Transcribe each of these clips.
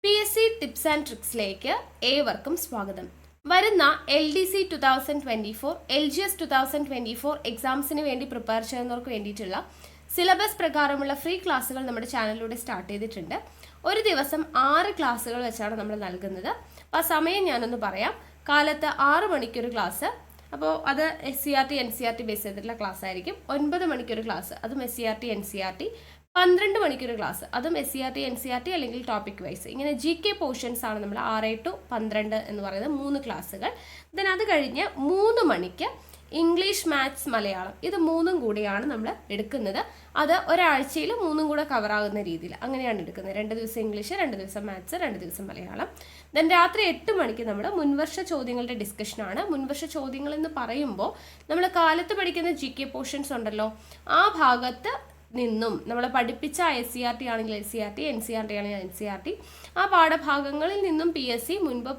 PSC tips and ട്രിക്സിലേക്ക് ഏവർക്കും സ്വാഗതം. വരുന്ന LDC 2024, LGS 2024 എക്സാംസിന് വേണ്ടി പ്രിപ്പയർ ചെയ്യുന്നവർക്ക് വേണ്ടിയിട്ടുള്ള സിലബസ് പ്രകാരമുള്ള ഫ്രീ ക്ലാസ്സുകൾ നമ്മുടെ ചാനലിലൂടെ സ്റ്റാർട്ട് ചെയ്തിട്ടുണ്ട്. ഒരു ദിവസം 6 ക്ലാസ്സുകൾ വെച്ചാണ് നമ്മൾ നൽകുന്നത്. അപ്പോൾ ആ സമയം ഞാനൊന്ന് പറയാം. കാലത്ത് 6 മണിക്കൊരു ക്ലാസ്, അപ്പോൾ അത് SCRT NCRT ബേസ് ചെയ്തിട്ടുള്ള ക്ലാസ് ആയിരിക്കും. 9 മണിക്കൊരു ക്ലാസ്, അതും SCRT NCRT. 12 മണിക്കൊരു ക്ലാസ്, അതും SCRT NCRT അല്ലെങ്കിൽ ടോപ്പിക് വൈസ്. ഇങ്ങനെ GK പോർഷൻസ് ആണ് നമ്മൾ 6 to 12 എന്ന് പറയുന്നത് 3 ക്ലാസ്സുകൾ. ദെൻ അത് കഴിഞ്ഞ് 3 മണിക്ക് ഇംഗ്ലീഷ്, മാത്സ്, മലയാളം, ഇത് 3ഉം കൂടിയാണ് നമ്മൾ എടുക്കുന്നത്. അത് ഒരാഴ്ചയിൽ 3ഉം കൂടെ കവർ ആകുന്ന രീതിയിൽ അങ്ങനെയാണ് എടുക്കുന്നത്. 2 ദിവസം ഇംഗ്ലീഷ്, 2 ദിവസം മാത്സ്, 2 ദിവസം മലയാളം. ദെൻ രാത്രി 8 മണിക്ക് നമ്മൾ മുൻവർഷ ചോദ്യങ്ങളുടെ ഡിസ്കഷനാണ്. മുൻവർഷ ചോദ്യങ്ങൾ എന്ന് പറയുമ്പോൾ നമ്മൾ കാലത്ത് പഠിക്കുന്ന GK പോർഷൻസ് ഉണ്ടല്ലോ, ആ ഭാഗത്ത് നിന്നും നമ്മൾ പഠിപ്പിച്ച SCRT ആണെങ്കിൽ SCRT, NCRT ആണെങ്കിൽ NCRT, ആ പാഠഭാഗങ്ങളിൽ നിന്നും PSC മുൻപ്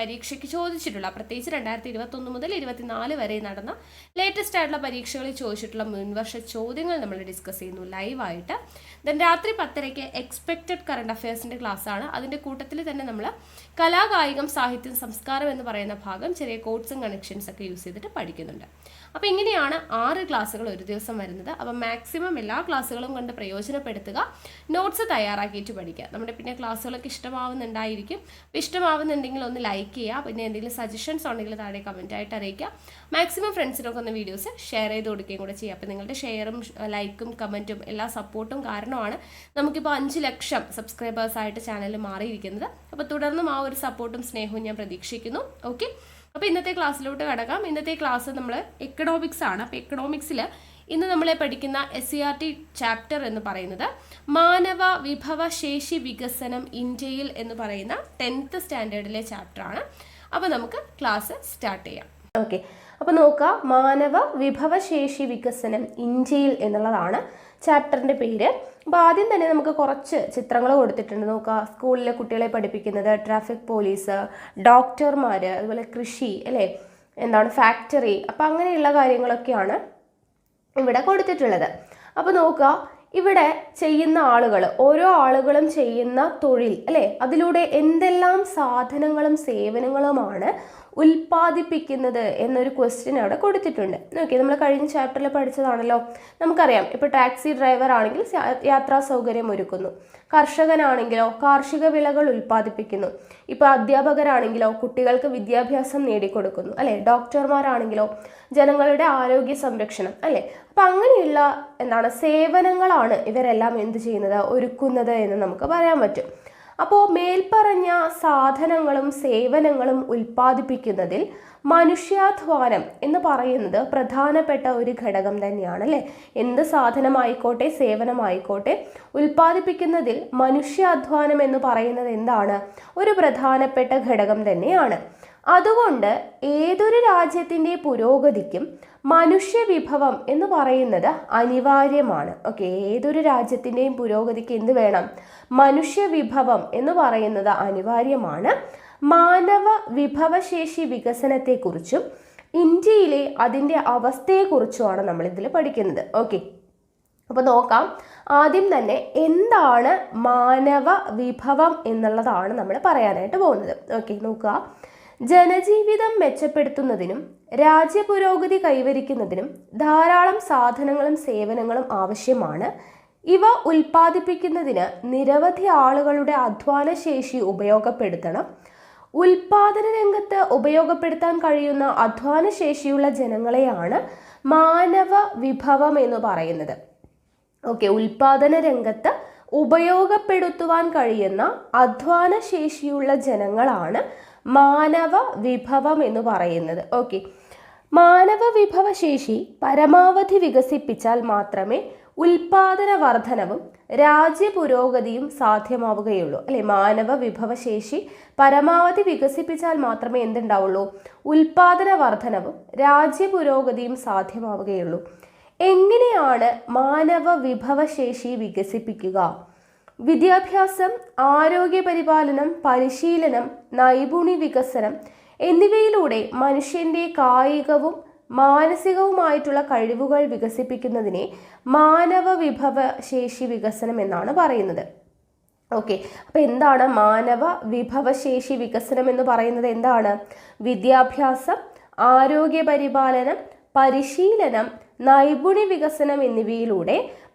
പരീക്ഷയ്ക്ക് ചോദിച്ചിട്ടുള്ള, പ്രത്യേകിച്ച് 2021 മുതൽ 2024 വരെ നടന്ന ലേറ്റസ്റ്റ് ആയിട്ടുള്ള പരീക്ഷകളിൽ ചോദിച്ചിട്ടുള്ള മുൻവർഷ ചോദ്യങ്ങൾ നമ്മൾ ഡിസ്കസ് ചെയ്യുന്നു ലൈവായിട്ട്. ദെൻ രാത്രി 10:30 എക്സ്പെക്റ്റഡ് കറണ്ട് അഫയേഴ്സിൻ്റെ ക്ലാസ്സാണ്. അതിൻ്റെ കൂട്ടത്തിൽ തന്നെ നമ്മൾ കലാകായികം, സാഹിത്യം, സംസ്കാരം എന്ന് പറയുന്ന ഭാഗം ചെറിയ കോഡ്സും കണക്ഷൻസ് ഒക്കെ യൂസ് ചെയ്തിട്ട് പഠിക്കുന്നുണ്ട്. അപ്പോൾ ഇങ്ങനെയാണ് 6 ക്ലാസ്സുകൾ ഒരു ദിവസം വരുന്നത്. അപ്പോൾ മാക്സിമം എല്ലാ ക്ലാസ്സുകളും കൊണ്ട് പ്രയോജനപ്പെടുത്തുക, നോട്ട്സ് തയ്യാറാക്കിയിട്ട് പഠിക്കുക. നമ്മുടെ പിന്നെ ക്ലാസ്സുകളൊക്കെ ഇഷ്ടമാവുന്നുണ്ടായിരിക്കും. അപ്പോൾ ഇഷ്ടമാവുന്നുണ്ടെങ്കിൽ ഒന്ന് ലൈക്ക് ചെയ്യുക. പിന്നെ എന്തെങ്കിലും സജഷൻസ് ഉണ്ടെങ്കിൽ താഴെ കമൻറ്റായിട്ട് അറിയിക്കുക. മാക്സിമം ഫ്രണ്ട്സിനൊക്കെ ഒന്ന് വീഡിയോസ് ഷെയർ ചെയ്ത് കൊടുക്കുകയും കൂടെ ചെയ്യുക. അപ്പോൾ നിങ്ങളുടെ ഷെയറും ലൈക്കും കമൻറ്റും എല്ലാ സപ്പോർട്ടും കാരണമാണ് നമുക്കിപ്പോൾ 5 ലക്ഷം സബ്സ്ക്രൈബേഴ്സായിട്ട് ചാനൽ മാറിയിരിക്കുന്നത്. അപ്പോൾ തുടർന്നും ആ ഒരു സപ്പോർട്ടും സ്നേഹവും ഞാൻ പ്രതീക്ഷിക്കുന്നു. ഓക്കെ, അപ്പോൾ ഇന്നത്തെ ക്ലാസ്സിലോട്ട് കടക്കാം. ഇന്നത്തെ ക്ലാസ് നമ്മൾ എക്കണോമിക്സ് ആണ്. അപ്പോൾ എക്കണോമിക്സിൽ ഇന്ന് നമ്മളെ പഠിക്കുന്ന SCRT ചാപ്റ്റർ എന്ന് പറയുന്നത് മാനവ വിഭവശേഷി വികസനം ഇന്ത്യയിൽ എന്ന് പറയുന്ന 10th സ്റ്റാൻഡേർഡിലെ ചാപ്റ്ററാണ്. അപ്പോൾ നമുക്ക് ക്ലാസ് സ്റ്റാർട്ട് ചെയ്യാം. ഓക്കെ, അപ്പോൾ നോക്കുക, മാനവ വിഭവശേഷി വികസനം ഇന്ത്യയിൽ എന്നുള്ളതാണ് ചാപ്റ്ററിൻ്റെ പേര്. അപ്പോൾ ആദ്യം തന്നെ നമുക്ക് കുറച്ച് ചിത്രങ്ങൾ കൊടുത്തിട്ടുണ്ട്. നോക്കുക, സ്കൂളിലെ കുട്ടികളെ പഠിപ്പിക്കുന്നത്, ട്രാഫിക് പോലീസ്, ഡോക്ടർമാർ, അതുപോലെ കൃഷി, അല്ലേ, എന്താണ് ഫാക്ടറി, അപ്പോൾ അങ്ങനെയുള്ള കാര്യങ്ങളൊക്കെയാണ് ഇവിടെ കൊടുത്തിട്ടുള്ളത്. അപ്പോൾ നോക്കുക, ഇവിടെ ചെയ്യുന്ന ആളുകൾ, ഓരോ ആളുകളും ചെയ്യുന്ന തൊഴിൽ, അല്ലേ, അതിലൂടെ എന്തെല്ലാം സാധനങ്ങളും സേവനങ്ങളുമാണ് ഉൽപ്പാദിപ്പിക്കുന്നത് എന്നൊരു ക്വസ്റ്റ്യൻ അവിടെ കൊടുത്തിട്ടുണ്ട്. ഓക്കെ, നമ്മൾ കഴിഞ്ഞ ചാപ്റ്ററിൽ പഠിച്ചതാണല്ലോ. നമുക്കറിയാം, ഇപ്പോൾ ടാക്സി ഡ്രൈവർ ആണെങ്കിൽ യാത്രാ സൗകര്യം ഒരുക്കുന്നു, കർഷകനാണെങ്കിലോ കാർഷിക വിളകൾ ഉൽപ്പാദിപ്പിക്കുന്നു, ഇപ്പോൾ അധ്യാപകരാണെങ്കിലോ കുട്ടികൾക്ക് വിദ്യാഭ്യാസം നേടിക്കൊടുക്കുന്നു, അല്ലേ, ഡോക്ടർമാരാണെങ്കിലോ ജനങ്ങളുടെ ആരോഗ്യ സംരക്ഷണം, അല്ലേ. അപ്പം അങ്ങനെയുള്ള എന്താണ് സേവനങ്ങളാണ് ഇവരെല്ലാം എന്ത് ചെയ്യുന്നത്, ഒരുക്കുന്നത് എന്ന് നമുക്ക് പറയാൻ പറ്റും. അപ്പോൾ മേൽപ്പറഞ്ഞ സാധനങ്ങളും സേവനങ്ങളും ഉൽപ്പാദിപ്പിക്കുന്നതിൽ മനുഷ്യാധ്വാനം എന്ന് പറയുന്നത് പ്രധാനപ്പെട്ട ഒരു ഘടകം തന്നെയാണ്, അല്ലേ. എന്ത് സാധനമായിക്കോട്ടെ സേവനമായിക്കോട്ടെ ഉൽപ്പാദിപ്പിക്കുന്നതിൽ മനുഷ്യാധ്വാനം എന്ന് പറയുന്നത് എന്താണ്, ഒരു പ്രധാനപ്പെട്ട ഘടകം തന്നെയാണ്. അതുകൊണ്ട് ഏതൊരു രാജ്യത്തിൻ്റെ പുരോഗതിക്കും മനുഷ്യവിഭവം എന്ന് പറയുന്നത് അനിവാര്യമാണ്. ഓക്കെ, ഏതൊരു രാജ്യത്തിൻ്റെയും പുരോഗതിക്ക് എന്ത് വേണം, മനുഷ്യവിഭവം എന്ന് പറയുന്നത് അനിവാര്യമാണ്. മാനവ വിഭവശേഷി വികസനത്തെക്കുറിച്ചും ഇന്ത്യയിലെ അതിൻ്റെ അവസ്ഥയെക്കുറിച്ചുമാണ് നമ്മളിതിൽ പഠിക്കുന്നത്. ഓക്കെ, അപ്പോൾ നോക്കാം, ആദ്യം തന്നെ എന്താണ് മാനവ വിഭവം എന്നുള്ളതാണ് നമ്മൾ പറയാനായിട്ട് പോകുന്നത്. ഓക്കെ, നോക്കുക, ജനജീവിതം മെച്ചപ്പെടുത്തുന്നതിനും രാജ്യപുരോഗതി കൈവരിക്കുന്നതിനും ധാരാളം സാധനങ്ങളും സേവനങ്ങളും ആവശ്യമാണ്. ഇവ ഉൽപ്പാദിപ്പിക്കുന്നതിന് നിരവധി ആളുകളുടെ അധ്വാനശേഷി ഉപയോഗപ്പെടുത്തണം. ഉൽപാദന രംഗത്ത് ഉപയോഗപ്പെടുത്താൻ കഴിയുന്ന അധ്വാനശേഷിയുള്ള ജനങ്ങളെയാണ് മാനവ വിഭവം എന്ന് പറയുന്നത്. ഓക്കെ, ഉൽപാദന രംഗത്ത് ഉപയോഗപ്പെടുത്തുവാൻ കഴിയുന്ന അധ്വാനശേഷിയുള്ള ജനങ്ങളാണ് മാനവ വിഭവം എന്ന് പറയുന്നത്. ഓക്കെ, മാനവ വിഭവശേഷി പരമാവധി വികസിപ്പിച്ചാൽ മാത്രമേ ഉൽപാദന വർധനവും രാജ്യപുരോഗതിയും സാധ്യമാവുകയുള്ളൂ, അല്ലെ. മാനവ വിഭവശേഷി പരമാവധി വികസിപ്പിച്ചാൽ മാത്രമേ എന്തുണ്ടാവുള്ളൂ, ഉൽപാദന വർധനവും രാജ്യപുരോഗതിയും സാധ്യമാവുകയുള്ളൂ. എങ്ങനെയാണ് മാനവ വിഭവശേഷി വികസിപ്പിക്കുക? വിദ്യാഭ്യാസം, ആരോഗ്യപരിപാലനം, പരിശീലനം, നൈപുണ്യ വികസനം എന്നിവയിലൂടെ മനുഷ്യൻ്റെ കായികവും മാനസികവുമായിട്ടുള്ള കഴിവുകൾ വികസിപ്പിക്കുന്നതിനെ മാനവ വിഭവശേഷി വികസനം എന്നാണ് പറയുന്നത്. ഓക്കെ, അപ്പോൾ എന്താണ് മാനവ വിഭവശേഷി വികസനം എന്ന് പറയുന്നത്? എന്താണ്? വിദ്യാഭ്യാസം, ആരോഗ്യ പരിപാലനം, പരിശീലനം, നൈപുണ്യ വികസനം എന്നിവയിലൂടെ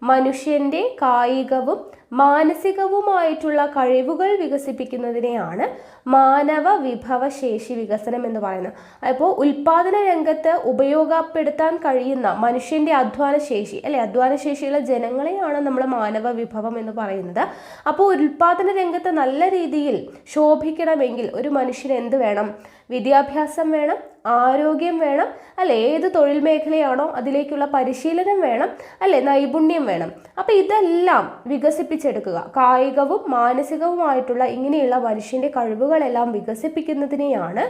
മനുഷ്യന്റെ കായികവും മാനസികവുമായിട്ടുള്ള കഴിവുകൾ വികസിപ്പിക്കുന്നതിനെയാണ് മാനവ വിഭവശേഷി വികസനം എന്ന് പറയുന്നത്. അപ്പോൾ ഉൽപാദന രംഗത്ത് ഉപയോഗപ്പെടുത്താൻ കഴിയുന്ന മനുഷ്യന്റെ അധ്വാനശേഷി, അല്ലെ, അധ്വാനശേഷിയുള്ള ജനങ്ങളെയാണ് നമ്മൾ മാനവ വിഭവം എന്ന് പറയുന്നത്. അപ്പോൾ ഉൽപാദന രംഗത്ത് നല്ല രീതിയിൽ ശോഭിക്കണമെങ്കിൽ ഒരു മനുഷ്യന് എന്ത് വേണം? വിദ്യാഭ്യാസം വേണം, ആരോഗ്യം വേണം, അല്ലെ, ഏത് തൊഴിൽ മേഖലയാണോ അതിലേക്കുള്ള പരിശീലനം വേണം, അല്ലെ, നൈപുണ്യം വേണം. അപ്പം ഇതെല്ലാം വികസിപ്പിച്ചെടുക്കുക, കായികവും മാനസികവുമായിട്ടുള്ള ഇങ്ങനെയുള്ള മനുഷ്യന്റെ കഴിവുകളെല്ലാം വികസിപ്പിക്കുന്നതിനെയാണ്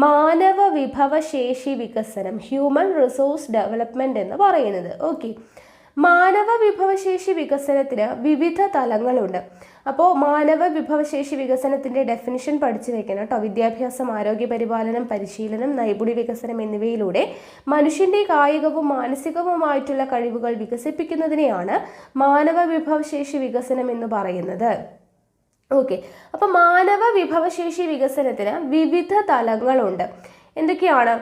മാനവ വിഭവശേഷി വികസനം, ഹ്യൂമൻ റിസോഴ്സ് ഡെവലപ്മെന്റ് എന്ന് പറയുന്നത്. ഓക്കെ, മാനവ വിഭവശേഷി വികസനത്തിന് വിവിധ തലങ്ങളുണ്ട്. അപ്പോൾ മാനവ വിഭവശേഷി വികസനത്തിൻ്റെ ഡെഫിനിഷൻ പഠിച്ചു വെക്കണം കേട്ടോ. വിദ്യാഭ്യാസം, ആരോഗ്യ പരിപാലനം, പരിശീലനം, നൈപുണ്യ വികസനം എന്നിവയിലൂടെ മനുഷ്യന്റെ കായികവും മാനസികവുമായിട്ടുള്ള കഴിവുകൾ വികസിപ്പിക്കുന്നതിനെയാണ് മാനവ വിഭവശേഷി വികസനം എന്ന് പറയുന്നത്. ഓക്കെ, അപ്പോൾ മാനവ വിഭവശേഷി വികസനത്തിന് വിവിധ തലങ്ങളുണ്ട്. എന്തൊക്കെയാണ്?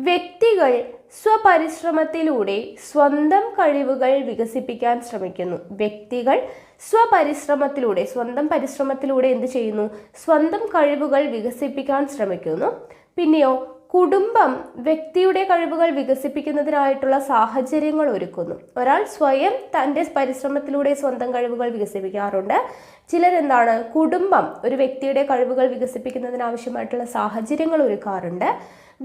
വ്യക്തികൾ സ്വപരിശ്രമത്തിലൂടെ സ്വന്തം കഴിവുകൾ വികസിപ്പിക്കാൻ ശ്രമിക്കുന്നു. വ്യക്തികൾ സ്വപരിശ്രമത്തിലൂടെ, സ്വന്തം പരിശ്രമത്തിലൂടെ എന്ത് ചെയ്യുന്നു? സ്വന്തം കഴിവുകൾ വികസിപ്പിക്കാൻ ശ്രമിക്കുന്നു. പിന്നെയോ കുടുംബം വ്യക്തിയുടെ കഴിവുകൾ വികസിപ്പിക്കുന്നതിനായിട്ടുള്ള സാഹചര്യങ്ങൾ ഒരുക്കുന്നു. ഒരാൾ സ്വയം തൻ്റെ പരിശ്രമത്തിലൂടെ സ്വന്തം കഴിവുകൾ വികസിപ്പിക്കാറുണ്ട്. ചിലരെന്താണ്? കുടുംബം ഒരു വ്യക്തിയുടെ കഴിവുകൾ വികസിപ്പിക്കുന്നതിനാവശ്യമായിട്ടുള്ള സാഹചര്യങ്ങൾ ഒരുക്കാറുണ്ട്.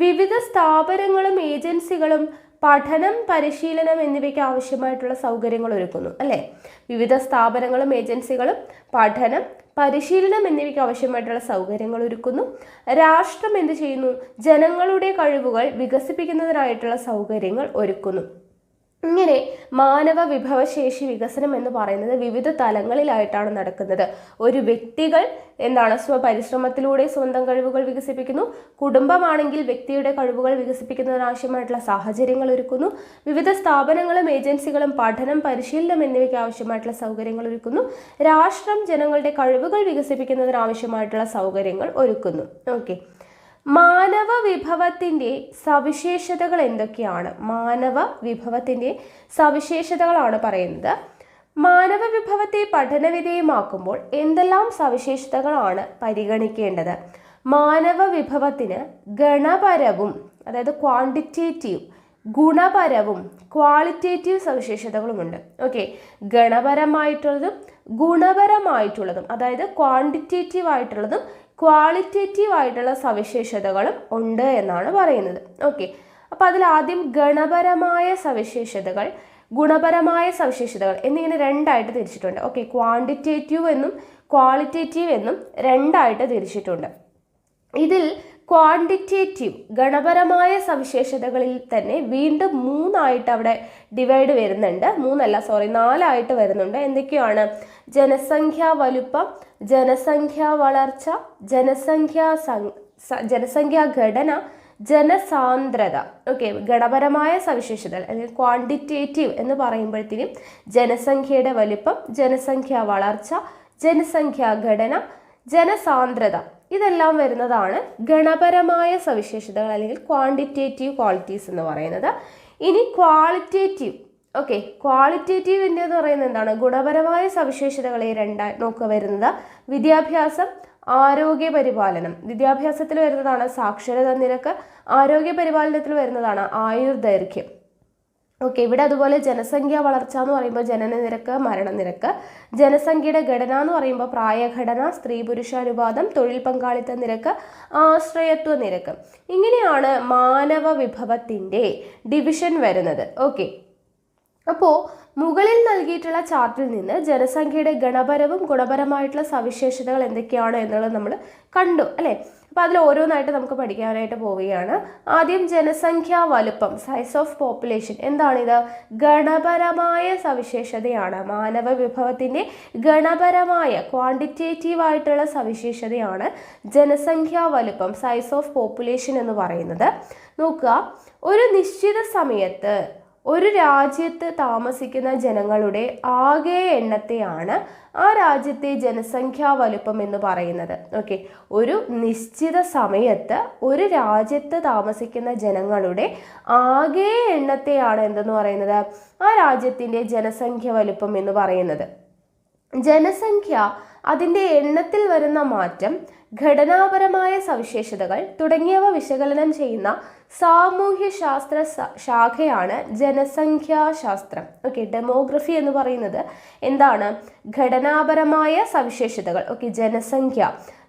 വിവിധ സ്ഥാപനങ്ങളും ഏജൻസികളും പഠനം, പരിശീലനം എന്നിവയ്ക്ക് ആവശ്യമായിട്ടുള്ള സൗകര്യങ്ങൾ ഒരുക്കുന്നു, അല്ലേ? വിവിധ സ്ഥാപനങ്ങളും ഏജൻസികളും പഠനം, പരിശീലനം എന്നിവയ്ക്ക് ആവശ്യമായിട്ടുള്ള സൗകര്യങ്ങൾ ഒരുക്കുന്നു. രാഷ്ട്രം എന്ത് ചെയ്യുന്നു? ജനങ്ങളുടെ കഴിവുകൾ വികസിപ്പിക്കുന്നതിനായിട്ടുള്ള സൗകര്യങ്ങൾ ഒരുക്കുന്നു. ഇങ്ങനെ മാനവ വിഭവശേഷി വികസനം എന്ന് പറയുന്നത് വിവിധ തലങ്ങളിലായിട്ടാണ് നടക്കുന്നത്. ഒരു വ്യക്തികൾ സ്വപരിശ്രമത്തിലൂടെ സ്വന്തം കഴിവുകൾ വികസിപ്പിക്കുന്നു. കുടുംബമാണെങ്കിൽ വ്യക്തിയുടെ കഴിവുകൾ വികസിപ്പിക്കുന്നതിനാവശ്യമായിട്ടുള്ള സാഹചര്യങ്ങൾ ഒരുക്കുന്നു. വിവിധ സ്ഥാപനങ്ങളും ഏജൻസികളും പഠനം, പരിശീലനം എന്നിവയ്ക്ക് ആവശ്യമായിട്ടുള്ള സൗകര്യങ്ങൾ ഒരുക്കുന്നു. രാഷ്ട്രം ജനങ്ങളുടെ കഴിവുകൾ വികസിപ്പിക്കുന്നതിനാവശ്യമായിട്ടുള്ള സൗകര്യങ്ങൾ ഒരുക്കുന്നു. ഓക്കെ, മാനവ വിഭവത്തിൻ്റെ സവിശേഷതകൾ എന്തൊക്കെയാണ്? മാനവ വിഭവത്തിൻ്റെ സവിശേഷതകളാണ് പറയുന്നത്. മാനവ വിഭവത്തെ പഠനവിധേയമാക്കുമ്പോൾ എന്തെല്ലാം സവിശേഷതകളാണ് പരിഗണിക്കേണ്ടത്? മാനവ വിഭവത്തിന് ഗണപരവും, അതായത് ക്വാണ്ടിറ്റേറ്റീവ്, ഗുണപരവും ക്വാളിറ്റേറ്റീവ് സവിശേഷതകളുമുണ്ട്. ഓക്കെ, ഗണപരമായിട്ടുള്ളതും ഗുണപരമായിട്ടുള്ളതും, അതായത് ക്വാണ്ടിറ്റേറ്റീവ് ആയിട്ടുള്ളതും ക്വാളിറ്റേറ്റീവ് ആയിട്ടുള്ള സവിശേഷതകളും ഉണ്ട് എന്നാണ് പറയുന്നത്. ഓക്കെ, അപ്പോൾ അതിൽ ആദ്യം ഗണപരമായ സവിശേഷതകൾ, ഗുണപരമായ സവിശേഷതകൾ എന്നിങ്ങനെ രണ്ടായിട്ട് തിരിച്ചിട്ടുണ്ട്. ഓക്കെ, ക്വാണ്ടിറ്റേറ്റീവ് എന്നും ക്വാളിറ്റേറ്റീവ് എന്നും രണ്ടായിട്ട് തിരിച്ചിട്ടുണ്ട്. ഇതിൽ ക്വാണ്ടിറ്റേറ്റീവ് ഗണപരമായ സവിശേഷതകളിൽ തന്നെ വീണ്ടും മൂന്നായിട്ട് അവിടെ ഡിവൈഡ് വരുന്നുണ്ട്. നാലായിട്ട് വരുന്നുണ്ട്. എന്തൊക്കെയാണ്? ജനസംഖ്യാ വലുപ്പം, ജനസംഖ്യാ വളർച്ച, ജനസംഖ്യാ ഘടന, ജനസാന്ദ്രത. ഓക്കെ, ഗണപരമായ സവിശേഷതകൾ അല്ലെങ്കിൽ ക്വാണ്ടിറ്റേറ്റീവ് എന്ന് പറയുമ്പോഴത്തേനും ജനസംഖ്യയുടെ വലുപ്പം, ജനസംഖ്യാ വളർച്ച, ജനസംഖ്യാ ഘടന, ജനസാന്ദ്രത ഇതെല്ലാം വരുന്നതാണ് ഗണപരമായ സവിശേഷതകൾ അല്ലെങ്കിൽ ക്വാണ്ടിറ്റേറ്റീവ് ക്വാളിറ്റീസ് എന്ന് പറയുന്നത്. ഇനി ക്വാളിറ്റേറ്റീവ്, ഓക്കെ, ക്വാളിറ്റേറ്റീവിൻ്റെ എന്ന് പറയുന്നത് എന്താണ്? ഗുണപരമായ സവിശേഷതകളെ നോക്കുക വരുന്നത് വിദ്യാഭ്യാസം, ആരോഗ്യ പരിപാലനം. വിദ്യാഭ്യാസത്തിൽ വരുന്നതാണ് സാക്ഷരതാ നിരക്ക്, ആരോഗ്യ പരിപാലനത്തിൽ വരുന്നതാണ് ആയുർദൈർഘ്യം. ഓക്കെ, ഇവിടെ അതുപോലെ ജനസംഖ്യാ വളർച്ച എന്ന് പറയുമ്പോൾ ജനനനിരക്ക്, മരണനിരക്ക്, ജനസംഖ്യയുടെ ഘടന എന്ന് പറയുമ്പോൾ പ്രായഘടന, സ്ത്രീ പുരുഷാനുപാതം, തൊഴിൽ പങ്കാളിത്ത നിരക്ക്, ആശ്രയത്വ നിരക്ക്. ഇങ്ങനെയാണ് മാനവ വിഭവത്തിൻ്റെ ഡിവിഷൻ വരുന്നത്. ഓക്കെ, അപ്പോൾ മുകളിൽ നൽകിയിട്ടുള്ള ചാർട്ടിൽ നിന്ന് ജനസംഖ്യയുടെ ഗണപരവും ഗുണപരമായിട്ടുള്ള സവിശേഷതകൾ എന്തൊക്കെയാണ് എന്നുള്ളത് നമ്മൾ കണ്ടു, അല്ലേ? അപ്പോൾ അതിൽ ഓരോന്നായിട്ട് നമുക്ക് പഠിക്കാനായിട്ട് പോവുകയാണ്. ആദ്യം ജനസംഖ്യാ വലുപ്പം, സൈസ് ഓഫ് പോപ്പുലേഷൻ. എന്താണിത്? ഗണപരമായ സവിശേഷതയാണ്. മാനവ വിഭവത്തിൻ്റെ ഗണപരമായ ക്വാണ്ടിറ്റേറ്റീവ് ആയിട്ടുള്ള സവിശേഷതയാണ് ജനസംഖ്യാ വലുപ്പം, സൈസ് ഓഫ് പോപ്പുലേഷൻ എന്ന് പറയുന്നത്. നോക്കുക, ഒരു നിശ്ചിത സമയത്ത് ഒരു രാജ്യത്ത് താമസിക്കുന്ന ജനങ്ങളുടെ ആകെ എണ്ണത്തെയാണ് ആ രാജ്യത്തെ ജനസംഖ്യാ വലുപ്പം എന്ന് പറയുന്നത്. ഓക്കെ, ഒരു നിശ്ചിത സമയത്ത് ഒരു രാജ്യത്ത് താമസിക്കുന്ന ജനങ്ങളുടെ ആകെ എണ്ണത്തെയാണ് എന്തെന്ന് പറയുന്നത്, ആ രാജ്യത്തിൻ്റെ ജനസംഖ്യ വലുപ്പം എന്ന് പറയുന്നത്. ജനസംഖ്യ, അതിൻ്റെ എണ്ണത്തിൽ വരുന്ന മാറ്റം, ഘടനാപരമായ സവിശേഷതകൾ തുടങ്ങിയവ വിശകലനം ചെയ്യുന്ന സാമൂഹ്യശാസ്ത്ര ശാഖയാണ് ജനസംഖ്യാശാസ്ത്രം. ഓക്കെ, ഡെമോഗ്രഫി എന്ന് പറയുന്നത് എന്താണ്? ഘടനാപരമായ സവിശേഷതകൾ. ഓക്കെ,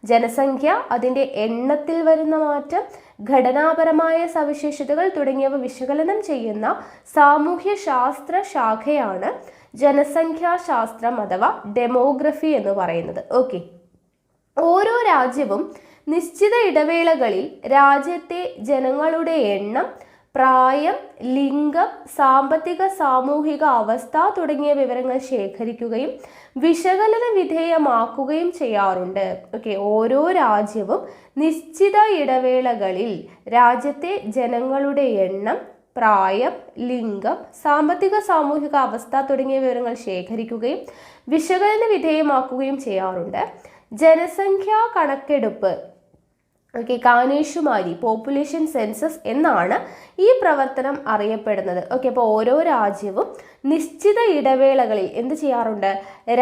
ജനസംഖ്യ അതിൻ്റെ എണ്ണത്തിൽ വരുന്ന മാറ്റം, ഘടനാപരമായ സവിശേഷതകൾ തുടങ്ങിയവ വിശകലനം ചെയ്യുന്ന സാമൂഹ്യശാസ്ത്ര ശാഖയാണ് ജനസംഖ്യാശാസ്ത്രം അഥവാ ഡെമോഗ്രഫി എന്ന് പറയുന്നത്. ഓക്കെ, ഓരോ രാജ്യവും നിശ്ചിത ഇടവേളകളിൽ രാജ്യത്തെ ജനങ്ങളുടെ എണ്ണം, പ്രായം, ലിംഗം, സാമ്പത്തിക സാമൂഹിക അവസ്ഥ തുടങ്ങിയ വിവരങ്ങൾ ശേഖരിക്കുകയും വിശകലന വിധേയമാക്കുകയും ചെയ്യാറുണ്ട്. ഓക്കെ, ഓരോ രാജ്യവും നിശ്ചിത ഇടവേളകളിൽ രാജ്യത്തെ ജനങ്ങളുടെ എണ്ണം, പ്രായം, ലിംഗം, സാമ്പത്തിക സാമൂഹിക അവസ്ഥ തുടങ്ങിയ വിവരങ്ങൾ ശേഖരിക്കുകയും വിശകലന വിധേയമാക്കുകയും ചെയ്യാറുണ്ട്. ജനസംഖ്യാ കണക്കെടുപ്പ്, ഓക്കെ, കാനേഷുമാരി, പോപ്പുലേഷൻ സെൻസസ് എന്നാണ് ഈ പ്രവർത്തനം അറിയപ്പെടുന്നത്. ഓക്കെ, അപ്പോൾ ഓരോ രാജ്യവും നിശ്ചിത ഇടവേളകളിൽ എന്ത് ചെയ്യാറുണ്ട്?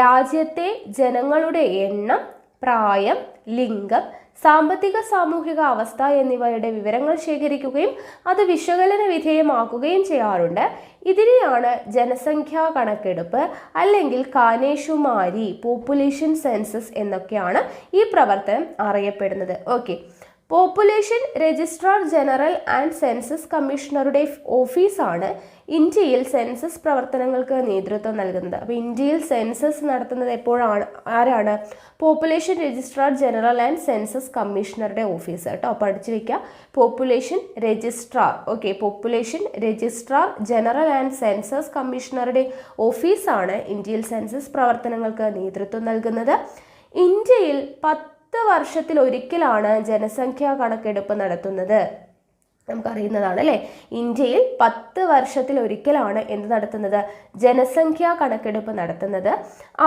രാജ്യത്തെ ജനങ്ങളുടെ എണ്ണം, പ്രായം, ലിംഗം, സാമ്പത്തിക സാമൂഹിക അവസ്ഥ എന്നിവയുടെ വിവരങ്ങൾ ശേഖരിക്കുകയും അത് വിശകലന വിധേയമാക്കുകയും ചെയ്യാറുണ്ട്. ഇതിനെയാണ് ജനസംഖ്യാ കണക്കെടുപ്പ് അല്ലെങ്കിൽ കാനേഷുമാരി, പോപ്പുലേഷൻ സെൻസസ് എന്നൊക്കെയാണ് ഈ പ്രവർത്തനം അറിയപ്പെടുന്നത്. Okay, population registrar general and census കമ്മീഷണറുടെ ഓഫീസാണ് ഇന്ത്യയിൽ സെൻസസ് പ്രവർത്തനങ്ങൾക്ക് നേതൃത്വം നൽകുന്നത്. അപ്പോൾ ഇന്ത്യയിൽ സെൻസസ് നടത്തുന്നത് എപ്പോഴാണ്? ആരാണ്? Population registrar general and census കമ്മീഷണറുടെ ഓഫീസ് കേട്ടോ, പഠിച്ചു വെക്കുക. Population registrar, okay, population registrar general and census കമ്മീഷണറുടെ ഓഫീസാണ് ഇന്ത്യയിൽ സെൻസസ് പ്രവർത്തനങ്ങൾക്ക് നേതൃത്വം നൽകുന്നത്. ഇന്ത്യയിൽ 10 വർഷത്തിൽ ഒരിക്കലാണ് ജനസംഖ്യാ കണക്കെടുപ്പ് നടത്തുന്നത്. നമുക്കറിയുന്നതാണ് അല്ലേ, ഇന്ത്യയിൽ 10 വർഷത്തിൽ ഒരിക്കലാണ് എന്ത് നടത്തുന്നത്? ജനസംഖ്യാ കണക്കെടുപ്പ് നടത്തുന്നത്.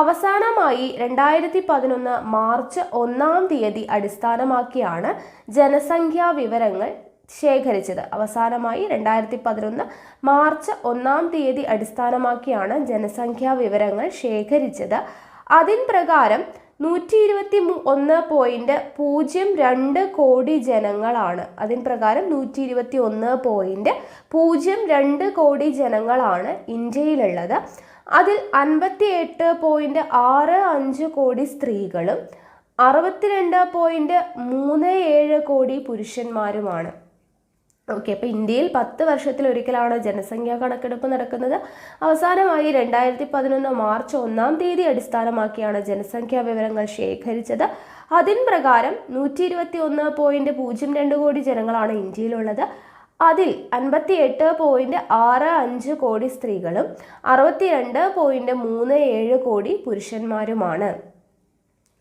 അവസാനമായി 2011 മാർച്ച് 1-ാം തീയതി അടിസ്ഥാനമാക്കിയാണ് ജനസംഖ്യാ വിവരങ്ങൾ ശേഖരിച്ചത്. അവസാനമായി 2011 മാർച്ച് 1-ാം തീയതി അടിസ്ഥാനമാക്കിയാണ് ജനസംഖ്യാ വിവരങ്ങൾ ശേഖരിച്ചത്. അതിൻ പ്രകാരം 121.02 കോടി ജനങ്ങളാണ്. അതിൻ പ്രകാരം 121.02 കോടി ജനങ്ങളാണ് ഇന്ത്യയിലുള്ളത്. അതിൽ 58.65 കോടി സ്ത്രീകളും 62.37 കോടി പുരുഷന്മാരുമാണ്. ഓക്കെ, അപ്പോൾ ഇന്ത്യയിൽ 10 വർഷത്തിൽ ഒരിക്കലാണ് ജനസംഖ്യാ കണക്കെടുപ്പ് നടക്കുന്നത്. അവസാനമായി 2011 മാർച്ച് 1-ാം തീയതി അടിസ്ഥാനമാക്കിയാണ് ജനസംഖ്യാ വിവരങ്ങൾ ശേഖരിച്ചത്. അതിൻ പ്രകാരം 121.02 കോടി ജനങ്ങളാണ് ഇന്ത്യയിലുള്ളത്. അതിൽ 58.65 കോടി സ്ത്രീകളും 62.37 കോടി പുരുഷന്മാരുമാണ്.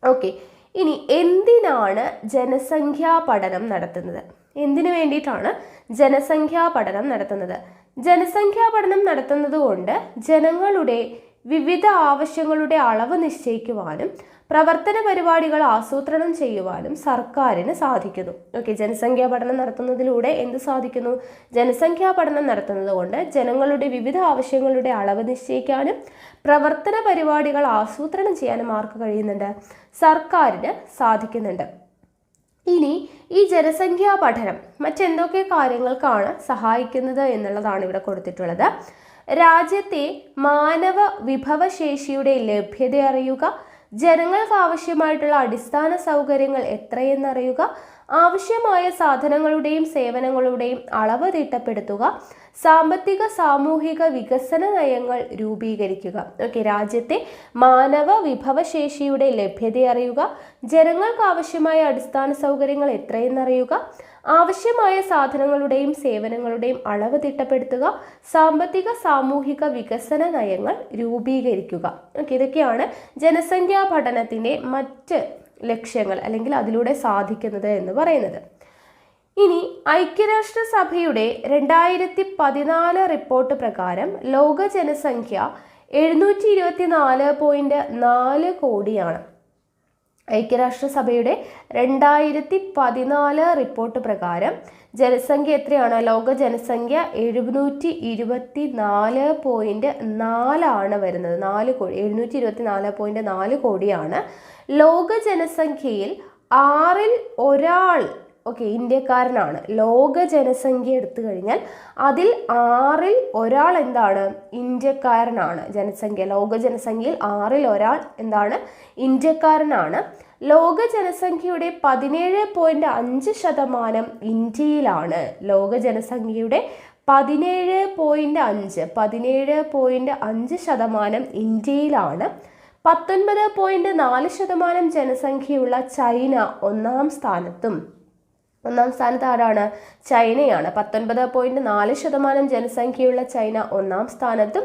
ഓക്കെ, ഇനി എന്തിനാണ് ജനസംഖ്യാ പഠനം നടത്തുന്നത്? എന്തിനു വേണ്ടിയിട്ടാണ് ജനസംഖ്യാ പഠനം നടത്തുന്നത്? ജനസംഖ്യാ പഠനം നടത്തുന്നത് കൊണ്ട് ജനങ്ങളുടെ വിവിധ ആവശ്യങ്ങളുടെ അളവ് നിശ്ചയിക്കുവാനും പ്രവർത്തന പരിപാടികൾ ആസൂത്രണം ചെയ്യുവാനും സർക്കാരിന് സാധിക്കുന്നു. ഓക്കെ, ജനസംഖ്യാ പഠനം നടത്തുന്നതിലൂടെ എന്ത് സാധിക്കുന്നു? ജനസംഖ്യാ പഠനം നടത്തുന്നത് കൊണ്ട് ജനങ്ങളുടെ വിവിധ ആവശ്യങ്ങളുടെ അളവ് നിശ്ചയിക്കാനും പ്രവർത്തന പരിപാടികൾ ആസൂത്രണം ചെയ്യാനും ആർക്ക് കഴിയുന്നുണ്ട്? സർക്കാരിന് സാധിക്കുന്നുണ്ട്. ഇനി ഈ ജനസംഖ്യാ പഠനം മറ്റെന്തൊക്കെ കാര്യങ്ങൾക്കാണ് സഹായിക്കുന്നത് എന്നുള്ളതാണ് ഇവിടെ കൊടുത്തിട്ടുള്ളത്. രാജ്യത്തെ മാനവ വിഭവശേഷിയുടെ ലഭ്യത അറിയുക, ജനങ്ങൾക്ക് ആവശ്യമായിട്ടുള്ള അടിസ്ഥാന സൗകര്യങ്ങൾ എത്രയെന്നറിയുക, ആവശ്യമായ സാധനങ്ങളുടെയും സേവനങ്ങളുടെയും അളവ് തിട്ടപ്പെടുത്തുക, സാമ്പത്തിക സാമൂഹിക വികസന നയങ്ങൾ രൂപീകരിക്കുക. ഓക്കെ, രാജ്യത്തെ മാനവ വിഭവശേഷിയുടെ ലഭ്യത അറിയുക, ജനങ്ങൾക്ക് ആവശ്യമായ അടിസ്ഥാന സൗകര്യങ്ങൾ എത്രയെന്നറിയുക, ആവശ്യമായ സാധനങ്ങളുടെയും സേവനങ്ങളുടെയും അളവ് തിട്ടപ്പെടുത്തുക, സാമ്പത്തിക സാമൂഹിക വികസന നയങ്ങൾ രൂപീകരിക്കുക. ഓക്കെ, ഇതൊക്കെയാണ് ജനസംഖ്യാ പഠനത്തിൻ്റെ മറ്റ് ലക്ഷ്യങ്ങൾ അല്ലെങ്കിൽ അതിലൂടെ സാധിക്കുന്നത് എന്ന് പറയുന്നത്. ഇനി ഐക്യരാഷ്ട്രസഭയുടെ 2014 റിപ്പോർട്ട് പ്രകാരം ലോക ജനസംഖ്യ 724.4 കോടിയാണ്. ഐക്യരാഷ്ട്രസഭയുടെ 2014 റിപ്പോർട്ട് പ്രകാരം ജനസംഖ്യ എത്രയാണ്? ലോക ജനസംഖ്യ 724.4 വരുന്നത്. 4 കോടി, 724.4 കോടിയാണ്. ലോക ജനസംഖ്യയിൽ 6ൽ ഒരാൾ ഇന്ത്യക്കാരനാണ്. ലോക ജനസംഖ്യ എടുത്തു കഴിഞ്ഞാൽ അതിൽ 6ൽ ഒരാൾ എന്താണ്? ഇന്ത്യക്കാരനാണ്. ലോക ജനസംഖ്യയിൽ 6ൽ ഒരാൾ എന്താണ്? ഇന്ത്യക്കാരനാണ്. ലോക ജനസംഖ്യയുടെ 17.5% ഇന്ത്യയിലാണ്. ലോക ജനസംഖ്യയുടെ 17.5% ഇന്ത്യയിലാണ്. 19.4% ജനസംഖ്യയുള്ള ചൈന ഒന്നാം സ്ഥാനത്ത് ആരാണ്? ചൈനയാണ്. 19.4% ജനസംഖ്യയുള്ള ചൈന ഒന്നാം സ്ഥാനത്തും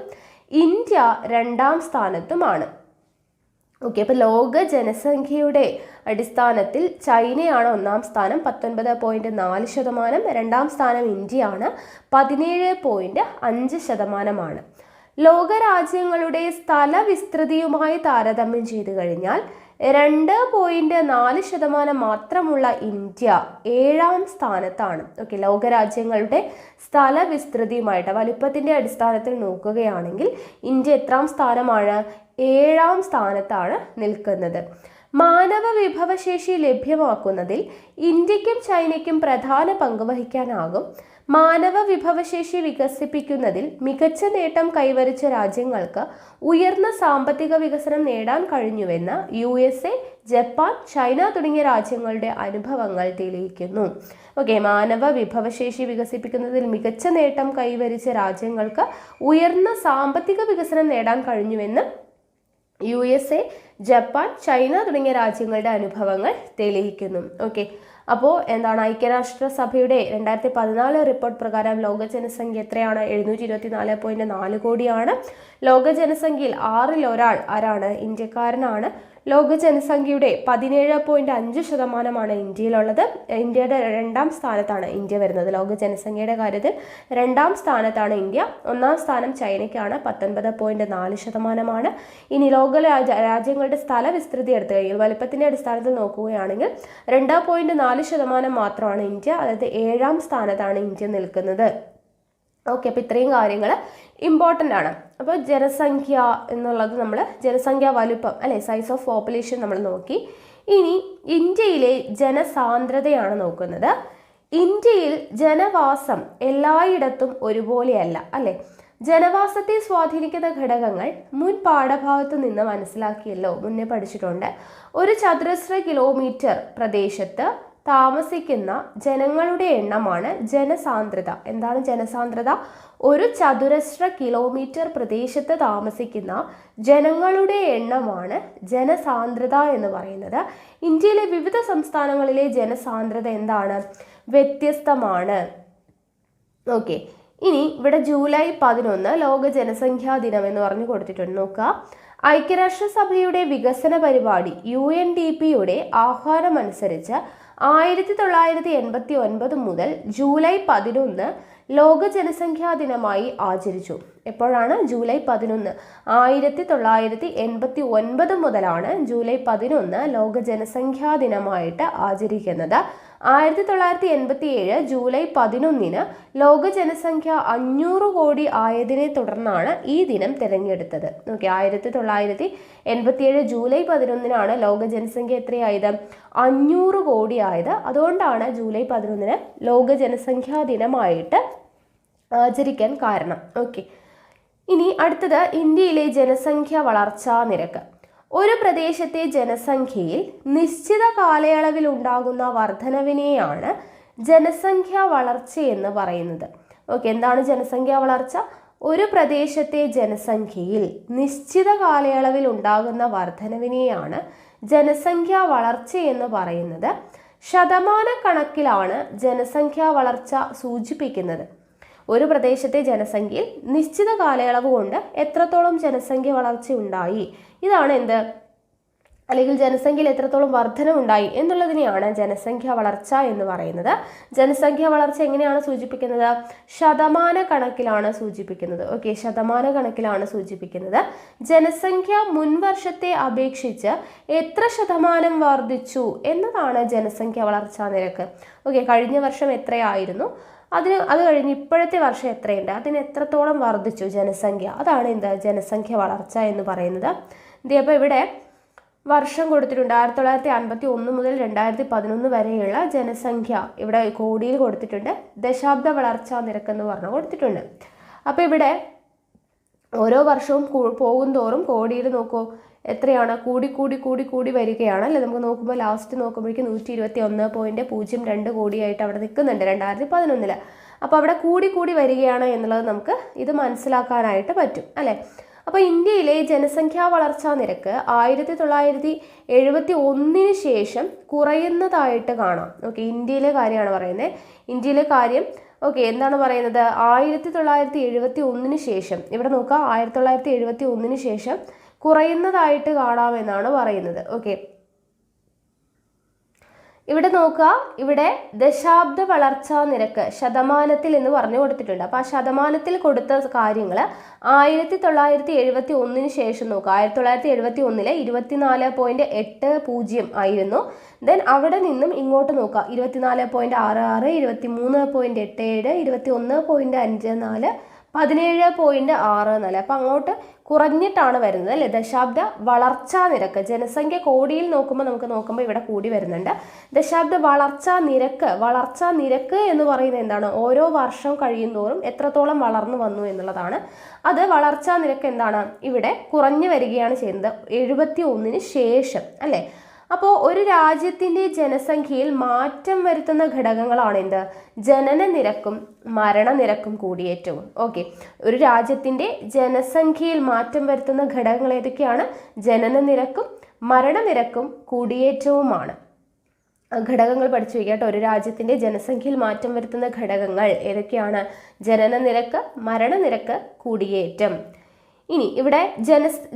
ഇന്ത്യ 2ാം സ്ഥാനത്തുമാണ്. അപ്പോൾ ലോക ജനസംഖ്യയുടെ അടിസ്ഥാനത്തിൽ ചൈനയാണ് ഒന്നാം സ്ഥാനം, 19.4%. 2ാം സ്ഥാനം ഇന്ത്യയാണ്, 17.5%. ലോകരാജ്യങ്ങളുടെ സ്ഥല വിസ്തൃതിയുമായി താരതമ്യം ചെയ്തു കഴിഞ്ഞാൽ 2.4% മാത്രമുള്ള ഇന്ത്യ 7ാം സ്ഥാനത്താണ്. ലോകരാജ്യങ്ങളുടെ സ്ഥല വിസ്തൃതിയുമായിട്ട് വലിപ്പത്തിന്റെ അടിസ്ഥാനത്തിൽ നോക്കുകയാണെങ്കിൽ ഇന്ത്യ എത്രാം സ്ഥാനമാണ്? 7ാം സ്ഥാനത്താണ് നിൽക്കുന്നത്. മാനവ വിഭവശേഷി ലഭ്യമാക്കുന്നതിൽ ഇന്ത്യക്കും ചൈനയ്ക്കും പ്രധാന പങ്ക് വഹിക്കാനാകും. മാനവ വിഭവശേഷി വികസിപ്പിക്കുന്നതിൽ മികച്ച നേട്ടം കൈവരിച്ച രാജ്യങ്ങൾക്ക് ഉയർന്ന സാമ്പത്തിക വികസനം നേടാൻ കഴിഞ്ഞുവെന്ന് USA, ജപ്പാൻ, ചൈന തുടങ്ങിയ രാജ്യങ്ങളുടെ അനുഭവങ്ങൾ തെളിയിക്കുന്നു. മാനവ വിഭവശേഷി വികസിപ്പിക്കുന്നതിൽ മികച്ച നേട്ടം കൈവരിച്ച രാജ്യങ്ങൾക്ക് ഉയർന്ന സാമ്പത്തിക വികസനം നേടാൻ കഴിഞ്ഞുവെന്ന് USA, ജപ്പാൻ, ചൈന തുടങ്ങിയ രാജ്യങ്ങളുടെ അനുഭവങ്ങൾ തെളിയിക്കുന്നു. അപ്പോൾ എന്താണ്? ഐക്യരാഷ്ട്രസഭയുടെ 2014 റിപ്പോർട്ട് പ്രകാരം ലോക ജനസംഖ്യ എത്രയാണ്? 724.4 കോടിയാണ്. ലോക ജനസംഖ്യയിൽ 6ൽ ഒരാൾ ആരാണ്? ഇന്ത്യക്കാരനാണ്. ലോക ജനസംഖ്യയുടെ 17.5% ഇന്ത്യയിലുള്ളത്. ഇന്ത്യയുടെ 2ാം സ്ഥാനത്താണ് ഇന്ത്യ വരുന്നത്. ലോക ജനസംഖ്യയുടെ കാര്യത്തിൽ 2ാം സ്ഥാനത്താണ് ഇന്ത്യ. 1ാം സ്ഥാനം ചൈനയ്ക്കാണ്, 19.4%. ഇനി ലോക രാജ്യങ്ങളുടെ സ്ഥല വിസ്തൃതി എടുത്തു കഴിഞ്ഞാൽ വലിപ്പത്തിന്റെ അടിസ്ഥാനത്തിൽ നോക്കുകയാണെങ്കിൽ 2.4% മാത്രമാണ് ഇന്ത്യ, അതായത് 7ാം സ്ഥാനത്താണ് ഇന്ത്യ നിൽക്കുന്നത്. അപ്പോൾ ഇത്രയും കാര്യങ്ങൾ ഇമ്പോർട്ടൻ്റ് ആണ്. അപ്പോൾ ജനസംഖ്യ എന്നുള്ളത് നമ്മൾ ജനസംഖ്യാ വലുപ്പം സൈസ് ഓഫ് പോപ്പുലേഷൻ നമ്മൾ നോക്കി. ഇനി ഇന്ത്യയിലെ ജനസാന്ദ്രതയാണ് നോക്കുന്നത്. ഇന്ത്യയിൽ ജനവാസം എല്ലായിടത്തും ഒരുപോലെയല്ല ജനവാസത്തെ സ്വാധീനിക്കുന്ന ഘടകങ്ങൾ മുൻ പാഠഭാഗത്തു നിന്ന് മനസ്സിലാക്കിയല്ലോ, മുന്നേ പഠിച്ചിട്ടുണ്ട്. ഒരു ചതുരശ്ര കിലോമീറ്റർ പ്രദേശത്ത് താമസിക്കുന്ന ജനങ്ങളുടെ എണ്ണമാണ് ജനസാന്ദ്രത. എന്താണ് ജനസാന്ദ്രത? ഒരു ചതുരശ്ര കിലോമീറ്റർ പ്രദേശത്ത് താമസിക്കുന്ന ജനങ്ങളുടെ എണ്ണമാണ് ജനസാന്ദ്രത എന്ന് പറയുന്നത്. ഇന്ത്യയിലെ വിവിധ സംസ്ഥാനങ്ങളിലെ ജനസാന്ദ്രത എന്താണ്? വ്യത്യസ്തമാണ്. ഇനി ഇവിടെ ജൂലൈ 11 ലോക ജനസംഖ്യാ ദിനം എന്ന് പറഞ്ഞു കൊടുത്തിട്ടുണ്ട്. നോക്കുക, ഐക്യരാഷ്ട്രസഭയുടെ വികസന പരിപാടി UNDP-യുടെ ആഹ്വാനമനുസരിച്ച് 1989 മുതൽ ജൂലൈ 11 ലോക ജനസംഖ്യാ ദിനമായി ആചരിച്ചു. എപ്പോഴാണ്? ജൂലൈ 11. 1989 മുതലാണ് ജൂലൈ 11 ലോക ജനസംഖ്യാ ദിനമായിട്ട് ആചരിക്കുന്നത്. 1987 ജൂലൈ 11 ലോക ജനസംഖ്യ 500 കോടി ആയതിനെ തുടർന്നാണ് ഈ ദിനം തിരഞ്ഞെടുത്തത്. 1987 ജൂലൈ 11 ലോക ജനസംഖ്യ എത്രയായത്? 500 കോടി ആയത്. അതുകൊണ്ടാണ് ജൂലൈ 11 ലോക ജനസംഖ്യാ ദിനമായിട്ട് ആചരിക്കാൻ കാരണം. ഇനി അടുത്തത് ഇന്ത്യയിലെ ജനസംഖ്യ വളർച്ചാ നിരക്ക്. ഒരു പ്രദേശത്തെ ജനസംഖ്യയിൽ നിശ്ചിത കാലയളവിൽ ഉണ്ടാകുന്ന വർധനവിനെയാണ് ജനസംഖ്യാ വളർച്ച എന്ന് പറയുന്നത്. എന്താണ് ജനസംഖ്യാ വളർച്ച? ഒരു പ്രദേശത്തെ ജനസംഖ്യയിൽ നിശ്ചിത കാലയളവിൽ ഉണ്ടാകുന്ന വർധനവിനെയാണ് ജനസംഖ്യാ വളർച്ച എന്ന് പറയുന്നത്. ശതമാനക്കണക്കിലാണ് ജനസംഖ്യാ വളർച്ച സൂചിപ്പിക്കുന്നത്. ഒരു പ്രദേശത്തെ ജനസംഖ്യയിൽ നിശ്ചിത കാലയളവ് കൊണ്ട് എത്രത്തോളം ജനസംഖ്യ വളർച്ച ഉണ്ടായി, ഇതാണ് അല്ലെങ്കിൽ ജനസംഖ്യയിൽ എത്രത്തോളം വർധനവുണ്ടായി എന്നുള്ളതിനെയാണ് ജനസംഖ്യ വളർച്ച എന്ന് പറയുന്നത്. ജനസംഖ്യ വളർച്ച എങ്ങനെയാണ് സൂചിപ്പിക്കുന്നത്? ശതമാന കണക്കിലാണ് സൂചിപ്പിക്കുന്നത്. ഓക്കെ, ശതമാന കണക്കിലാണ് സൂചിപ്പിക്കുന്നത്. ജനസംഖ്യ മുൻവർഷത്തെ അപേക്ഷിച്ച് എത്ര ശതമാനം വർദ്ധിച്ചു എന്നതാണ് ജനസംഖ്യ വളർച്ചാ നിരക്ക്. ഓക്കെ, കഴിഞ്ഞ വർഷം എത്രയായിരുന്നു, അത് കഴിഞ്ഞ് ഇപ്പോഴത്തെ വർഷം എത്രയുണ്ട്, അതിന് എത്രത്തോളം വർദ്ധിച്ചു ജനസംഖ്യ, അതാണ് എന്താ ജനസംഖ്യ വളർച്ച എന്ന് പറയുന്നത്. അപ്പോൾ ഇവിടെ വർഷം കൊടുത്തിട്ടുണ്ട്. 1951 മുതൽ 2011 വരെയുള്ള ജനസംഖ്യ ഇവിടെ കോടിയിൽ കൊടുത്തിട്ടുണ്ട്. ദശാബ്ദ വളർച്ചാ നിരക്ക് എന്ന് പറഞ്ഞു കൊടുത്തിട്ടുണ്ട്. അപ്പോൾ ഇവിടെ ഓരോ വർഷവും പോകുന്തോറും കോടിയിൽ നോക്കൂ എത്രയാണ്, കൂടി കൂടി കൂടി കൂടി വരികയാണ് അല്ലേ. നമുക്ക് നോക്കുമ്പോൾ ലാസ്റ്റ് നോക്കുമ്പോഴേക്കും 121.02 കോടിയായിട്ട് അവിടെ നിൽക്കുന്നുണ്ട് 2011. അപ്പോൾ അവിടെ കൂടി കൂടി വരികയാണ് എന്നുള്ളത് നമുക്ക് ഇത് മനസ്സിലാക്കാനായിട്ട് പറ്റും അല്ലേ. അപ്പോൾ ഇന്ത്യയിലെ ജനസംഖ്യാ വളർച്ചാ നിരക്ക് 1971 ശേഷം കുറയുന്നതായിട്ട് കാണാം. ഓക്കെ, ഇന്ത്യയിലെ കാര്യമാണ് പറയുന്നത്. ഇന്ത്യയിലെ കാര്യം ഓക്കെ എന്താണ് പറയുന്നത്? 1971 ശേഷം ഇവിടെ നോക്കുക, 1971 ശേഷം കുറയുന്നതായിട്ട് കാണാമെന്നാണ് പറയുന്നത്. ഓക്കെ, ഇവിടെ നോക്കുക, ഇവിടെ ദശാബ്ദ വളർച്ചാ നിരക്ക് ശതമാനത്തിൽ എന്ന് പറഞ്ഞു കൊടുത്തിട്ടുണ്ട്. അപ്പോൾ ആ ശതമാനത്തിൽ കൊടുത്ത കാര്യങ്ങൾ 1971 ശേഷം നോക്കുക. 1971 24.80 ആയിരുന്നു. ദെൻ അവിടെ നിന്നും ഇങ്ങോട്ട് നോക്കുക, 24.66, 23.87, 21.54, 17.64. അപ്പം അങ്ങോട്ട് കുറഞ്ഞിട്ടാണ് വരുന്നത് അല്ലേ. ദശാബ്ദ വളർച്ചാ നിരക്ക്, ജനസംഖ്യ കോടിയിൽ നോക്കുമ്പോൾ ഇവിടെ കൂടി വരുന്നുണ്ട്. ദശാബ്ദ വളർച്ചാ നിരക്ക് എന്ന് പറയുന്നത് എന്താണ്? ഓരോ വർഷം കഴിയുന്തോറും എത്രത്തോളം വളർന്നു വന്നു എന്നുള്ളതാണ്. അത് വളർച്ചാ നിരക്ക് എന്താണ്? ഇവിടെ കുറഞ്ഞു വരികയാണ് ചെയ്യുന്നത് 71 ശേഷം അല്ലേ. അപ്പോൾ ഒരു രാജ്യത്തിൻ്റെ ജനസംഖ്യയിൽ മാറ്റം വരുത്തുന്ന ഘടകങ്ങളാണ് എന്ത്? ജനന നിരക്കും മരണനിരക്കും കൂടിയേറ്റവും. ഓക്കെ, ഒരു രാജ്യത്തിൻ്റെ ജനസംഖ്യയിൽ മാറ്റം വരുത്തുന്ന ഘടകങ്ങൾ ഏതൊക്കെയാണ്? ജനന നിരക്കും മരണനിരക്കും കൂടിയേറ്റവുമാണ്. ഘടകങ്ങൾ പഠിച്ചു വയ്ക്കുക കേട്ടോ. ഒരു രാജ്യത്തിൻ്റെ ജനസംഖ്യയിൽ മാറ്റം വരുത്തുന്ന ഘടകങ്ങൾ ഏതൊക്കെയാണ്? ജനന നിരക്ക്, മരണനിരക്ക്, കൂടിയേറ്റം. ഇനി ഇവിടെ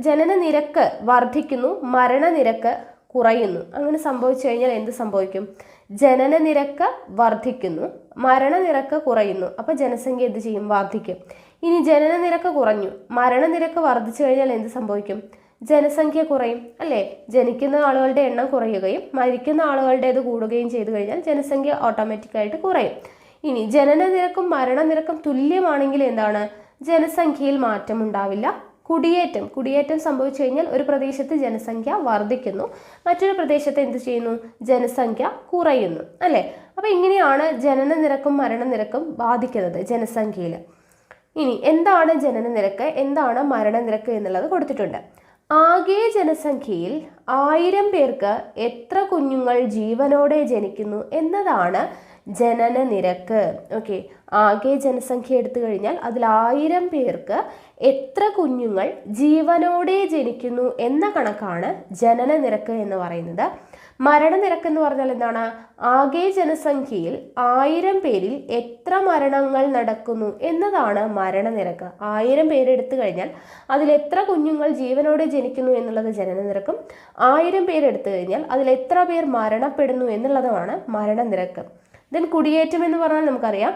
ജനന നിരക്ക് വർദ്ധിക്കുന്നു, മരണനിരക്ക് കുറയുന്നു. അങ്ങനെ സംഭവിച്ചു കഴിഞ്ഞാൽ എന്ത് സംഭവിക്കും? ജനന നിരക്ക് വർദ്ധിക്കുന്നു, മരണനിരക്ക് കുറയുന്നു. അപ്പോൾ ജനസംഖ്യ എന്ത് ചെയ്യും? വർദ്ധിക്കും. ഇനി ജനന നിരക്ക് കുറഞ്ഞു, മരണനിരക്ക് വർദ്ധിച്ചു കഴിഞ്ഞാൽ എന്ത് സംഭവിക്കും? ജനസംഖ്യ കുറയും അല്ലേ. ജനിക്കുന്ന ആളുകളുടെ എണ്ണം കുറയുകയും മരിക്കുന്ന ആളുകളുടേത് കൂടുകയും ചെയ്തു കഴിഞ്ഞാൽ ജനസംഖ്യ ഓട്ടോമാറ്റിക്കായിട്ട് കുറയും. ഇനി ജനന നിരക്കും മരണനിരക്കും തുല്യമാണെങ്കിൽ എന്താണ്? ജനസംഖ്യയിൽ മാറ്റം ഉണ്ടാവില്ല. കുടിയേറ്റം സംഭവിച്ചു കഴിഞ്ഞാൽ ഒരു പ്രദേശത്ത് ജനസംഖ്യ വർദ്ധിക്കുന്നു, മറ്റൊരു പ്രദേശത്ത് എന്ത് ചെയ്യുന്നു? ജനസംഖ്യ കുറയുന്നു അല്ലേ. അപ്പോൾ ഇങ്ങനെയാണ് ജനന നിരക്കും മരണനിരക്കും ബാധിക്കുന്നത് ജനസംഖ്യയിൽ. ഇനി എന്താണ് ജനന നിരക്ക്, എന്താണ് മരണനിരക്ക് എന്നുള്ളത് കൊടുത്തിട്ടുണ്ട്. ആകെ ജനസംഖ്യയിൽ 1000 പേർക്ക് എത്ര കുഞ്ഞുങ്ങൾ ജീവനോടെ ജനിക്കുന്നു എന്നതാണ് ജനന നിരക്ക്. ഓക്കെ, ആകെ ജനസംഖ്യ എടുത്തു കഴിഞ്ഞാൽ അതിൽ 1000 പേർക്ക് എത്ര കുഞ്ഞുങ്ങൾ ജീവനോടെ ജനിക്കുന്നു എന്ന കണക്കാണ് ജനന നിരക്ക് എന്ന് പറയുന്നത്. മരണനിരക്ക് എന്ന് പറഞ്ഞാൽ എന്താണ്? ആകെ ജനസംഖ്യയിൽ 1000 പേരിൽ എത്ര മരണങ്ങൾ നടക്കുന്നു എന്നതാണ് മരണനിരക്ക്. 1000 പേരെടുത്തു കഴിഞ്ഞാൽ അതിൽ എത്ര കുഞ്ഞുങ്ങൾ ജീവനോടെ ജനിക്കുന്നു എന്നുള്ളത് ജനന നിരക്കും, 1000 പേരെടുത്തു കഴിഞ്ഞാൽ അതിൽ എത്ര പേർ മരണപ്പെടുന്നു എന്നുള്ളതുമാണ് മരണനിരക്ക്. ദെൻ കുടിയേറ്റം എന്ന് പറഞ്ഞാൽ നമുക്കറിയാം,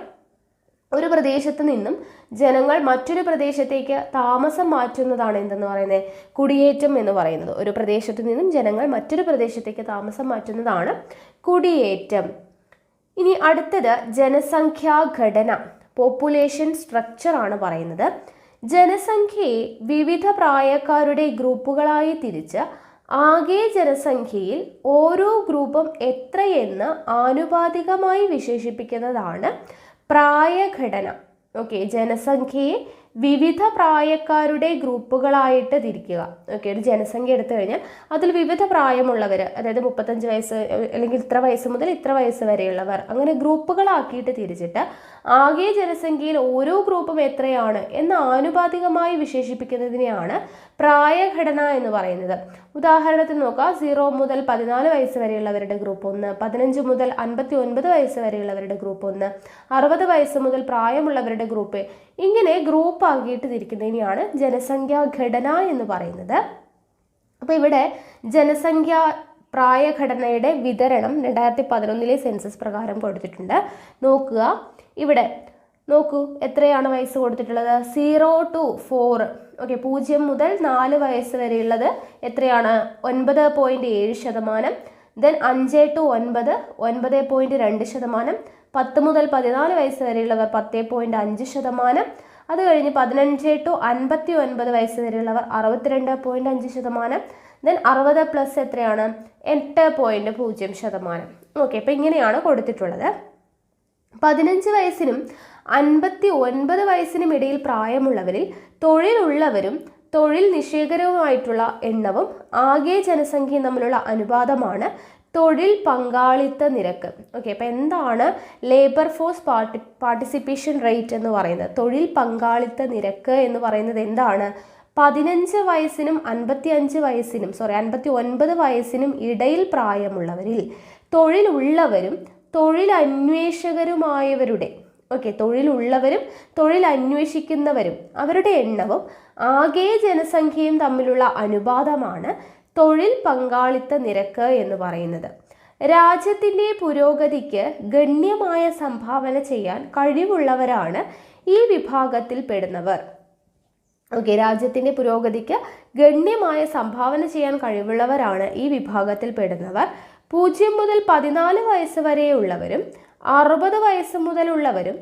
ഒരു പ്രദേശത്ത് നിന്നും ജനങ്ങൾ മറ്റൊരു പ്രദേശത്തേക്ക് താമസം മാറ്റുന്നതാണ് എന്തെന്ന് പറയുന്നത്? കുടിയേറ്റം എന്ന് പറയുന്നത്. ഒരു പ്രദേശത്ത് നിന്നും ജനങ്ങൾ മറ്റൊരു പ്രദേശത്തേക്ക് താമസം മാറ്റുന്നതാണ് കുടിയേറ്റം. ഇനി അടുത്തത് ജനസംഖ്യാ ഘടന, പോപ്പുലേഷൻ സ്ട്രക്ചർ ആണ് പറയുന്നത്. ജനസംഖ്യയെ വിവിധ പ്രായക്കാരുടെ ഗ്രൂപ്പുകളായി തിരിച്ച് ആകെ ജനസംഖ്യയിൽ ഓരോ ഗ്രൂപ്പും എത്രയെന്ന് ആനുപാതികമായി വിശേഷിപ്പിക്കുന്നതാണ് പ്രായഘടന. ഓക്കെ, ജനസംഖ്യയെ വിവിധ പ്രായക്കാരുടെ ഗ്രൂപ്പുകളായിട്ട് തിരിക്കുക. ഓക്കെ, ഒരു ജനസംഖ്യ എടുത്തു കഴിഞ്ഞാൽ അതിൽ വിവിധ പ്രായമുള്ളവർ, അതായത് 35 വയസ്സ് അല്ലെങ്കിൽ ഇത്ര വയസ്സ് മുതൽ ഇത്ര വയസ്സ് വരെയുള്ളവർ, അങ്ങനെ ഗ്രൂപ്പുകളാക്കിയിട്ട് തിരിച്ചിട്ട് ആകെ ജനസംഖ്യയിൽ ഓരോ ഗ്രൂപ്പും എത്രയാണ് എന്ന് ആനുപാതികമായി വിശേഷിപ്പിക്കുന്നതിനെയാണ് പ്രായഘടന എന്ന് പറയുന്നത്. ഉദാഹരണത്തിന് നോക്കുക, 0 മുതൽ 14 വയസ്സ് വരെയുള്ളവരുടെ ഗ്രൂപ്പ് 1, 15 മുതൽ 59 വയസ്സ് വരെയുള്ളവരുടെ ഗ്രൂപ്പ് 1, 60 വയസ്സ് മുതൽ പ്രായമുള്ളവരുടെ ഗ്രൂപ്പ്, ഇങ്ങനെ ഗ്രൂപ്പ് ആക്കിയിട്ട് തിരിക്കുന്നതിനെയാണ് ജനസംഖ്യാ ഘടന എന്ന് പറയുന്നത്. അപ്പോൾ ഇവിടെ ജനസംഖ്യ പ്രായഘടനയുടെ വിതരണം 2011 സെൻസസ് പ്രകാരം കൊടുത്തിട്ടുണ്ട്. നോക്കുക, ഇവിടെ നോക്കൂ എത്രയാണ് വയസ്സ് കൊടുത്തിട്ടുള്ളത്? 0 to 4. ഓക്കെ, 0 മുതൽ 4 വയസ്സ് വരെയുള്ളത് എത്രയാണ്? 9.7%. Then 5 to 9 9.2%. 10 മുതൽ 14 വയസ്സ് വരെയുള്ളവർ 10.5%. അത് കഴിഞ്ഞ് 15 to 59 വയസ്സ് വരെയുള്ളവർ 62.5%. ദെൻ 60+ എത്രയാണ്? 8.0%. ഓക്കെ, അപ്പം ഇങ്ങനെയാണ് കൊടുത്തിട്ടുള്ളത്. 15 വയസ്സിനും 59 വയസ്സിനും ഇടയിൽ പ്രായമുള്ളവരിൽ തൊഴിലുള്ളവരും തൊഴിൽ നിഷേധകരുമായിട്ടുള്ള എണ്ണവും ആകെ ജനസംഖ്യയും തമ്മിലുള്ള അനുപാതമാണ് തൊഴിൽ പങ്കാളിത്ത നിരക്ക്. ഓക്കെ, അപ്പം എന്താണ് ലേബർ ഫോഴ്സ് പാർട്ടിസിപ്പേഷൻ റേറ്റ് എന്ന് പറയുന്നത്? തൊഴിൽ പങ്കാളിത്ത നിരക്ക് എന്ന് പറയുന്നത് എന്താണ്? 15 വയസ്സിനും 59 വയസ്സിനും ഇടയിൽ പ്രായമുള്ളവരിൽ തൊഴിലുള്ളവരും തൊഴിലന്വേഷകരുമായവരുടെ തൊഴിലുള്ളവരും തൊഴിൽ അന്വേഷിക്കുന്നവരും അവരുടെ എണ്ണവും ആകെ ജനസംഖ്യയും തമ്മിലുള്ള അനുപാതമാണ് തൊഴിൽ പങ്കാളിത്ത നിരക്ക് എന്ന് പറയുന്നത്. രാജ്യത്തിൻ്റെ പുരോഗതിക്ക് ഗണ്യമായ സംഭാവന ചെയ്യാൻ കഴിവുള്ളവരാണ് ഈ വിഭാഗത്തിൽ പെടുന്നവർ. ഓക്കെ, രാജ്യത്തിൻ്റെ പുരോഗതിക്ക് ഗണ്യമായ സംഭാവന ചെയ്യാൻ കഴിവുള്ളവരാണ് ഈ വിഭാഗത്തിൽ പെടുന്നവർ. 0 മുതൽ 14 വയസ്സ് വരെയുള്ളവരും 60 വയസ്സ് മുതലുള്ളവരും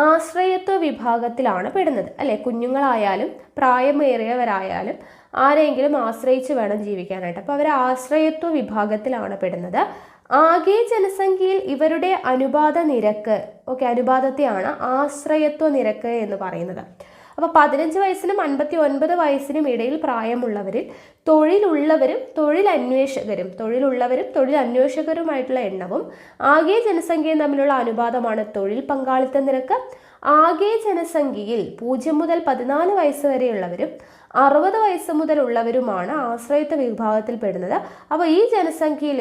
ആശ്രയത്വ വിഭാഗത്തിലാണ് പെടുന്നത്. അല്ലെ, കുഞ്ഞുങ്ങളായാലും പ്രായമേറിയവരായാലും ആരെങ്കിലും ആശ്രയിച്ച് വേണം ജീവിക്കാനായിട്ട്. അപ്പോൾ അവർ ആശ്രയത്വ വിഭാഗത്തിലാണ് പെടുന്നത്. ആകെ ജനസംഖ്യയിൽ ഇവരുടെ അനുപാത നിരക്ക്, അനുപാതത്തെയാണ് ആശ്രയത്വ നിരക്ക് എന്ന് പറയുന്നത്. അപ്പോൾ 15 വയസ്സിനും 59 വയസ്സിനും ഇടയിൽ പ്രായമുള്ളവരിൽ തൊഴിലുള്ളവരും തൊഴിലന്വേഷകരുമായിട്ടുള്ള എണ്ണവും ആകെ ജനസംഖ്യയും തമ്മിലുള്ള അനുപാതമാണ് തൊഴിൽ പങ്കാളിത്ത നിരക്ക്. ആകെ ജനസംഖ്യയിൽ 0 മുതൽ 14 വയസ്സ് വരെയുള്ളവരും 60 വയസ്സ് മുതലുള്ളവരുമാണ് ആശ്രയത്വ വിഭാഗത്തിൽ പെടുന്നത്. അപ്പോൾ ഈ ജനസംഖ്യയിൽ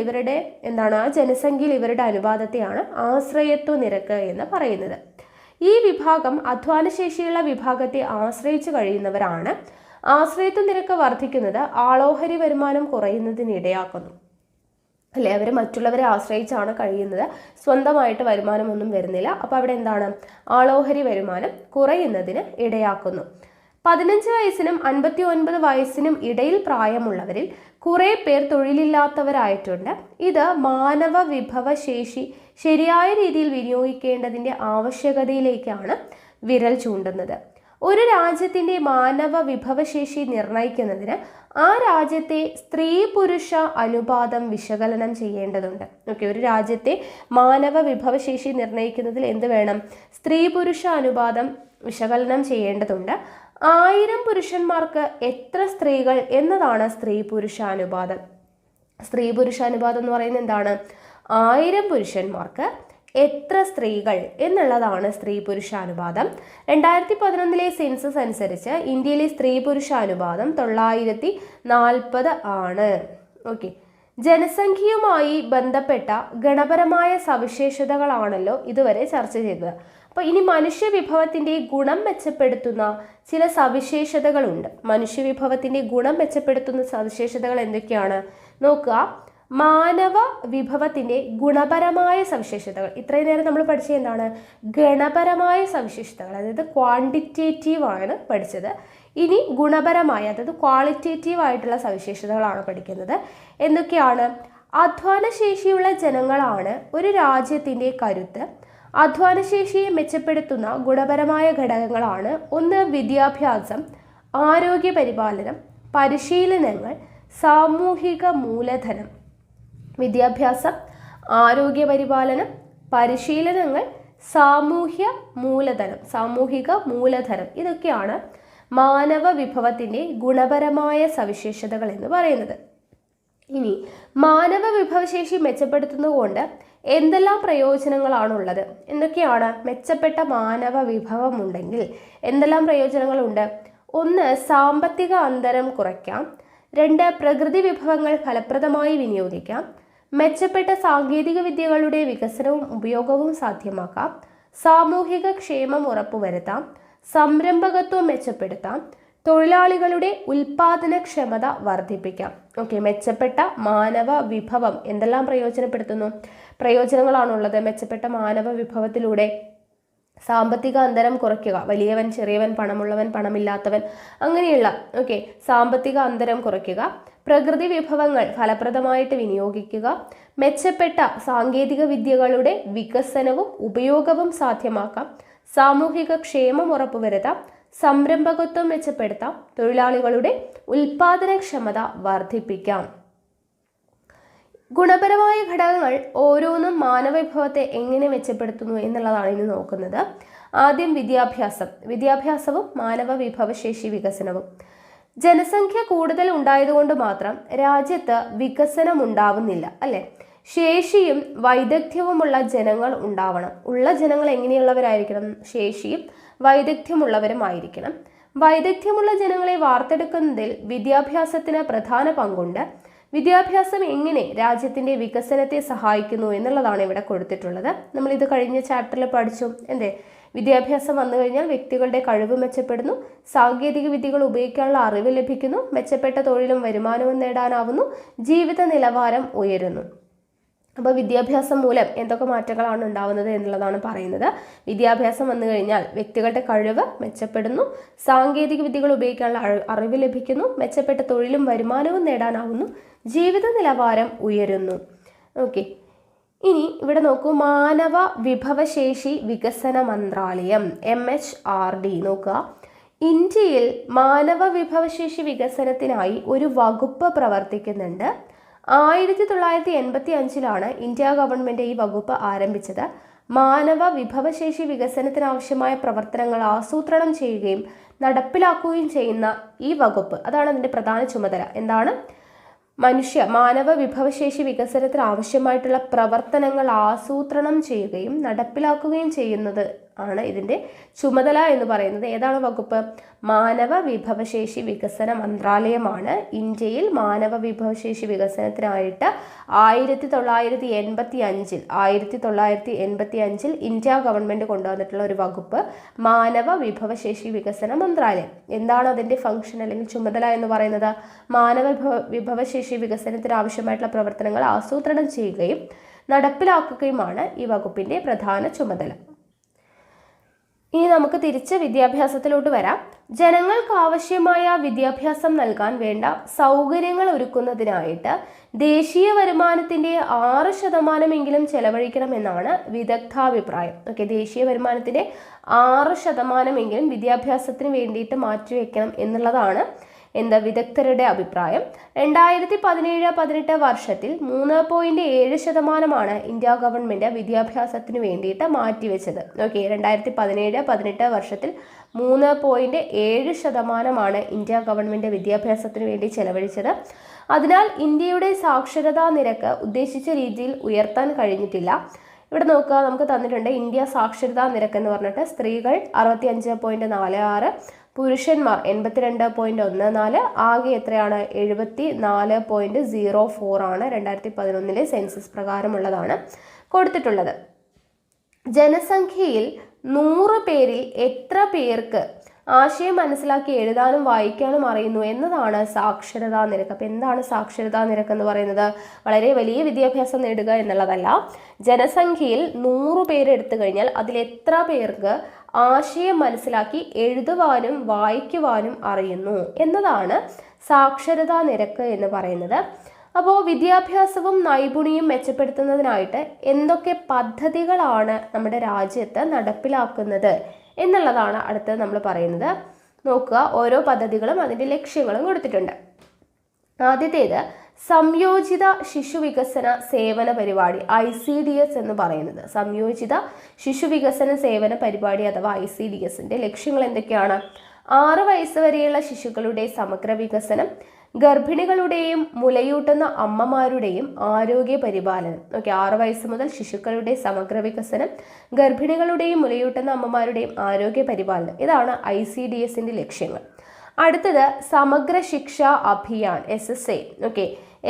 ഇവരുടെ അനുപാതത്തെയാണ് ആശ്രയത്വ നിരക്ക് എന്ന് പറയുന്നത്. ഈ വിഭാഗം അധ്വാനശേഷിയുള്ള വിഭാഗത്തെ ആശ്രയിച്ചു കഴിയുന്നവരാണ്. ആശ്രയത്വ നിരക്ക് വർദ്ധിക്കുന്നത് ആളോഹരി വരുമാനം കുറയുന്നതിന് ഇടയാക്കുന്നു. അല്ലെ, അവർ മറ്റുള്ളവരെ ആശ്രയിച്ചാണ് കഴിയുന്നത്, സ്വന്തമായിട്ട് വരുമാനമൊന്നും വരുന്നില്ല. അപ്പോൾ അവിടെ ആളോഹരി വരുമാനം കുറയുന്നതിന് ഇടയാക്കുന്നു. 15 വയസ്സിനും 59 വയസ്സിനും ഇടയിൽ പ്രായമുള്ളവരിൽ കുറേ പേർ തൊഴിലില്ലാത്തവരായിട്ടുണ്ട്. ഇത് മാനവ വിഭവശേഷി ശരിയായ രീതിയിൽ വിനിയോഗിക്കേണ്ടതിൻ്റെ ആവശ്യകതയിലേക്കാണ് വിരൽ ചൂണ്ടുന്നത്. ഒരു രാജ്യത്തിൻ്റെ മാനവ വിഭവശേഷി നിർണ്ണയിക്കുന്നതിന് ആ രാജ്യത്തെ സ്ത്രീ പുരുഷ അനുപാതം വിശകലനം ചെയ്യേണ്ടതുണ്ട്. ഒരു രാജ്യത്തെ മാനവ വിഭവശേഷി നിർണ്ണയിക്കുന്നതിൽ എന്ത് വേണം? സ്ത്രീ പുരുഷ അനുപാതം വിശകലനം ചെയ്യേണ്ടതുണ്ട്. 1000 പുരുഷന്മാർക്ക് എത്ര സ്ത്രീകൾ എന്നതാണ് സ്ത്രീ പുരുഷാനുപാതം. സ്ത്രീ പുരുഷാനുപാതം എന്ന് പറയുന്നത് എന്താണ്? 1000 പുരുഷന്മാർക്ക് എത്ര സ്ത്രീകൾ എന്നുള്ളതാണ് സ്ത്രീ പുരുഷാനുപാതം. 2011 സെൻസസ് അനുസരിച്ച് ഇന്ത്യയിലെ സ്ത്രീ പുരുഷാനുപാതം 940 ആണ്. ഓക്കെ, ജനസംഖ്യയുമായി ബന്ധപ്പെട്ട ഗണപരമായ സവിശേഷതകളാണല്ലോ ഇതുവരെ ചർച്ച ചെയ്തത്. അപ്പോൾ ഇനി മനുഷ്യവിഭവത്തിൻ്റെ ഗുണം മെച്ചപ്പെടുത്തുന്ന ചില സവിശേഷതകളുണ്ട്. മനുഷ്യവിഭവത്തിൻ്റെ ഗുണം മെച്ചപ്പെടുത്തുന്ന സവിശേഷതകൾ എന്തൊക്കെയാണ് നോക്കുക. മാനവ വിഭവത്തിൻ്റെ ഗുണപരമായ സവിശേഷതകൾ. ഇത്രയും നേരം നമ്മൾ പഠിച്ചത് എന്താണ്? ഗണപരമായ സവിശേഷതകൾ, അതായത് ക്വാണ്ടിറ്റേറ്റീവ് ആണ് പഠിച്ചത്. ഇനി ഗുണപരമായ, അതായത് ക്വാളിറ്റേറ്റീവ് ആയിട്ടുള്ള സവിശേഷതകളാണ് പഠിക്കുന്നത്. എന്തൊക്കെയാണ്? അധ്വാനശേഷിയുള്ള ജനങ്ങളാണ് ഒരു രാജ്യത്തിൻ്റെ കരുത്ത്. അധ്വാനശേഷിയെ മെച്ചപ്പെടുത്തുന്ന ഗുണപരമായ ഘടകങ്ങളാണ്: 1. വിദ്യാഭ്യാസം, ആരോഗ്യ പരിപാലനം, പരിശീലനങ്ങൾ, സാമൂഹിക മൂലധനം. വിദ്യാഭ്യാസം, ആരോഗ്യ പരിപാലനം, പരിശീലനങ്ങൾ, സാമൂഹിക മൂലധനം ഇതൊക്കെയാണ് മാനവ വിഭവത്തിൻ്റെ ഗുണപരമായ സവിശേഷതകൾ എന്ന് പറയുന്നത്. ഇനി മാനവ വിഭവശേഷി മെച്ചപ്പെടുത്തുന്നതുകൊണ്ട് എന്തെല്ലാം പ്രയോജനങ്ങളാണുള്ളത്? എന്തൊക്കെയാണ്? മെച്ചപ്പെട്ട മാനവ വിഭവം ഉണ്ടെങ്കിൽ എന്തെല്ലാം പ്രയോജനങ്ങളുണ്ട്? 1. സാമ്പത്തിക അന്തരം കുറയ്ക്കാം. 2. പ്രകൃതി വിഭവങ്ങൾ ഫലപ്രദമായി വിനിയോഗിക്കാം. മെച്ചപ്പെട്ട സാങ്കേതിക വിദ്യകളുടെ വികസനവും ഉപയോഗവും സാധ്യമാക്കാം. സാമൂഹിക ക്ഷേമം ഉറപ്പുവരുത്താം. സംരംഭകത്വം മെച്ചപ്പെടുത്താം. തൊഴിലാളികളുടെ ഉൽപാദനക്ഷമത വർദ്ധിപ്പിക്കാം. ഓക്കെ, മെച്ചപ്പെട്ട മാനവ വിഭവം എന്തെല്ലാം പ്രയോജനങ്ങളാണുള്ളത്? മെച്ചപ്പെട്ട മാനവ വിഭവത്തിലൂടെ സാമ്പത്തിക അന്തരം കുറയ്ക്കുക, വലിയവൻ ചെറിയവൻ, പണമുള്ളവൻ പണമില്ലാത്തവൻ, അങ്ങനെയുള്ള സാമ്പത്തിക അന്തരം കുറയ്ക്കുക, പ്രകൃതി വിഭവങ്ങൾ ഫലപ്രദമായിട്ട് വിനിയോഗിക്കുക, മെച്ചപ്പെട്ട സാങ്കേതിക വിദ്യകളുടെ വികസനവും ഉപയോഗവും സാധ്യമാക്കാം, സാമൂഹിക ക്ഷേമം ഉറപ്പുവരുത്താം, സംരംഭകത്വം മെച്ചപ്പെടുത്താം, തൊഴിലാളികളുടെ ഉൽപാദനക്ഷമത വർദ്ധിപ്പിക്കാം. ഗുണപരമായ ഘടകങ്ങൾ ഓരോന്നും മാനവവിഭവത്തെ എങ്ങനെ മെച്ചപ്പെടുത്തുന്നു എന്നുള്ളതാണ് ഇനി നോക്കുന്നത്. ആദ്യം വിദ്യാഭ്യാസവും മാനവ വിഭവശേഷി വികസനവും. ജനസംഖ്യ കൂടുതൽ ഉണ്ടായതുകൊണ്ട് മാത്രം രാജ്യത്ത് വികസനം ഉണ്ടാവുന്നില്ല, അല്ലെ? ശേഷിയും വൈദഗ്ധ്യവുമുള്ള ജനങ്ങൾ ഉണ്ടാവണം. ഉള്ള ജനങ്ങൾ എങ്ങനെയുള്ളവരായിരിക്കണം? ശേഷിയും വൈദഗ്ധ്യമുള്ളവരുമായിരിക്കണം. വൈദഗ്ധ്യമുള്ള ജനങ്ങളെ വാർത്തെടുക്കുന്നതിൽ വിദ്യാഭ്യാസത്തിന് പ്രധാന പങ്കുണ്ട്. വിദ്യാഭ്യാസം എങ്ങനെ രാജ്യത്തിന്റെ വികസനത്തെ സഹായിക്കുന്നു എന്നുള്ളതാണ് ഇവിടെ കൊടുത്തിട്ടുള്ളത്. നമ്മൾ ഇത് കഴിഞ്ഞ ചാപ്റ്ററിൽ പഠിച്ചു. വിദ്യാഭ്യാസം വന്നു കഴിഞ്ഞാൽ വ്യക്തികളുടെ കഴിവ് മെച്ചപ്പെടുന്നു, സാങ്കേതിക വിദ്യകൾ ഉപയോഗിക്കാനുള്ള അറിവ് ലഭിക്കുന്നു, മെച്ചപ്പെട്ട തൊഴിലും വരുമാനവും നേടാനാവുന്നു, ജീവിത നിലവാരം ഉയരുന്നു. അപ്പോൾ വിദ്യാഭ്യാസം മൂലം എന്തൊക്കെ മാറ്റങ്ങളാണ് ഉണ്ടാവുന്നത് എന്നുള്ളതാണ് പറയുന്നത്. വിദ്യാഭ്യാസം വന്നു കഴിഞ്ഞാൽ വ്യക്തികളുടെ കഴിവ് മെച്ചപ്പെടുന്നു, സാങ്കേതിക വിദ്യകൾ ഉപയോഗിക്കാനുള്ള അറിവ് ലഭിക്കുന്നു, മെച്ചപ്പെട്ട തൊഴിലും വരുമാനവും നേടാനാവുന്നു, ജീവിത നിലവാരം ഉയരുന്നു. ഇനി ഇവിടെ നോക്കൂ, മാനവ വിഭവശേഷി വികസന മന്ത്രാലയം MHRD നോക്കുക. ഇന്ത്യയിൽ മാനവ വിഭവശേഷി വികസനത്തിനായി ഒരു വകുപ്പ് പ്രവർത്തിക്കുന്നുണ്ട്. 1985 ഇന്ത്യ ഗവൺമെന്റ് ഈ വകുപ്പ് ആരംഭിച്ചത്. മാനവ വിഭവശേഷി വികസനത്തിനാവശ്യമായ പ്രവർത്തനങ്ങൾ ആസൂത്രണം ചെയ്യുകയും നടപ്പിലാക്കുകയും ചെയ്യുന്ന ഈ വകുപ്പ്, അതാണ് അതിൻ്റെ പ്രധാന ചുമതല. എന്താണ്? മാനവ വിഭവശേഷി വികസനത്തിന് ആവശ്യമായിട്ടുള്ള പ്രവർത്തനങ്ങൾ ആസൂത്രണം ചെയ്യുകയും നടപ്പിലാക്കുകയും ചെയ്യുന്നത് ആണ് ഇതിൻ്റെ ചുമതല എന്ന് പറയുന്നത്. ഏതാണ് വകുപ്പ്? മാനവ വിഭവശേഷി വികസന മന്ത്രാലയമാണ് ഇന്ത്യയിൽ മാനവ വിഭവശേഷി വികസനത്തിനായിട്ട് 1985 ഇന്ത്യ ഗവൺമെൻറ് കൊണ്ടുവന്നിട്ടുള്ള ഒരു വകുപ്പ് മാനവ വിഭവശേഷി വികസന മന്ത്രാലയം. എന്താണ് അതിൻ്റെ ഫംഗ്ഷൻ അല്ലെങ്കിൽ ചുമതല എന്ന് പറയുന്നത്? മാനവ വിഭവശേഷി വികസനത്തിന് ആവശ്യമായിട്ടുള്ള പ്രവർത്തനങ്ങൾ ആസൂത്രണം ചെയ്യുകയും നടപ്പിലാക്കുകയുമാണ് ഈ വകുപ്പിൻ്റെ പ്രധാന ചുമതല. ഇനി നമുക്ക് തിരിച്ച് വിദ്യാഭ്യാസത്തിലോട്ട് വരാം. ജനങ്ങൾക്ക് ആവശ്യമായ വിദ്യാഭ്യാസം നൽകാൻ വേണ്ട സൗകര്യങ്ങൾ ഒരുക്കുന്നതിനായിട്ട് ദേശീയ വരുമാനത്തിൻ്റെ 6% ചെലവഴിക്കണമെന്നാണ് വിദഗ്ധാഭിപ്രായം. ദേശീയ വരുമാനത്തിൻ്റെ 6% വിദ്യാഭ്യാസത്തിന് വേണ്ടിയിട്ട് മാറ്റിവെക്കണം എന്നുള്ളതാണ് വിദഗ്ധരുടെ അഭിപ്രായം. 2017-18 വർഷത്തിൽ 3.7% ഇന്ത്യ ഗവൺമെന്റ് വിദ്യാഭ്യാസത്തിന് വേണ്ടിയിട്ട് മാറ്റിവെച്ചത്. 2017-18 വർഷത്തിൽ 3.7% ഇന്ത്യ ഗവൺമെന്റ് വിദ്യാഭ്യാസത്തിന് വേണ്ടി ചെലവഴിച്ചത്. അതിനാൽ ഇന്ത്യയുടെ സാക്ഷരതാ നിരക്ക് ഉദ്ദേശിച്ച രീതിയിൽ ഉയർത്താൻ കഴിഞ്ഞിട്ടില്ല. ഇവിടെ നോക്കുക, നമുക്ക് തന്നിട്ടുണ്ട് ഇന്ത്യ സാക്ഷരതാ നിരക്ക് എന്ന് പറഞ്ഞിട്ട്. സ്ത്രീകൾ 65.46, പുരുഷന്മാർ 82.14, ആകെ എത്രയാണ്? 74.04 ആണ് 2011 സെൻസസ് പ്രകാരമുള്ളതാണ് കൊടുത്തിട്ടുള്ളത്. ജനസംഖ്യയിൽ 100 പേരിൽ എത്ര പേർക്ക് ആശയം മനസ്സിലാക്കി എഴുതാനും വായിക്കാനും അറിയുന്നു എന്നതാണ് സാക്ഷരതാ നിരക്ക്. അപ്പം എന്താണ് സാക്ഷരതാ നിരക്ക് എന്ന് പറയുന്നത്? വളരെ വലിയ വിദ്യാഭ്യാസം നേടുക എന്നുള്ളതല്ല. ജനസംഖ്യയിൽ 100 പേര് എടുത്തു കഴിഞ്ഞാൽ അതിൽ എത്ര പേർക്ക് ആശയം മനസ്സിലാക്കി എഴുതുവാനും വായിക്കുവാനും അറിയുന്നു എന്നതാണ് സാക്ഷരതാ നിരക്ക് എന്ന് പറയുന്നത്. അപ്പോൾ വിദ്യാഭ്യാസവും നൈപുണ്യവും മെച്ചപ്പെടുത്തുന്നതിനായിട്ട് എന്തൊക്കെ പദ്ധതികളാണ് നമ്മുടെ രാജ്യത്ത് നടപ്പിലാക്കുന്നത് എന്നുള്ളതാണ് അടുത്തത് നമ്മൾ പറയുന്നത്. നോക്കുക, ഓരോ പദ്ധതികളും അതിൻ്റെ ലക്ഷ്യങ്ങളും കൊടുത്തിട്ടുണ്ട്. ആദ്യത്തേത് സംയോജിത ശിശു വികസന സേവന പരിപാടി, ICDS എന്ന് പറയുന്നത്. സംയോജിത ശിശു വികസന സേവന പരിപാടി അഥവാ ICDSന്റെ ലക്ഷ്യങ്ങൾ എന്തൊക്കെയാണ്? 6 വയസ്സ് വരെയുള്ള ശിശുക്കളുടെ സമഗ്ര വികസനം, ഗർഭിണികളുടെയും മുലയൂട്ടുന്ന അമ്മമാരുടെയും ആരോഗ്യ പരിപാലനം. 6 വയസ്സ് മുതൽ ശിശുക്കളുടെ സമഗ്ര വികസനം, ഗർഭിണികളുടെയും മുലയൂട്ടുന്ന അമ്മമാരുടെയും ആരോഗ്യ പരിപാലനം. ഇതാണ് ICDSന്റെ ലക്ഷ്യങ്ങൾ. അടുത്തത് സമഗ്ര ശിക്ഷ അഭിയാൻ, SSA.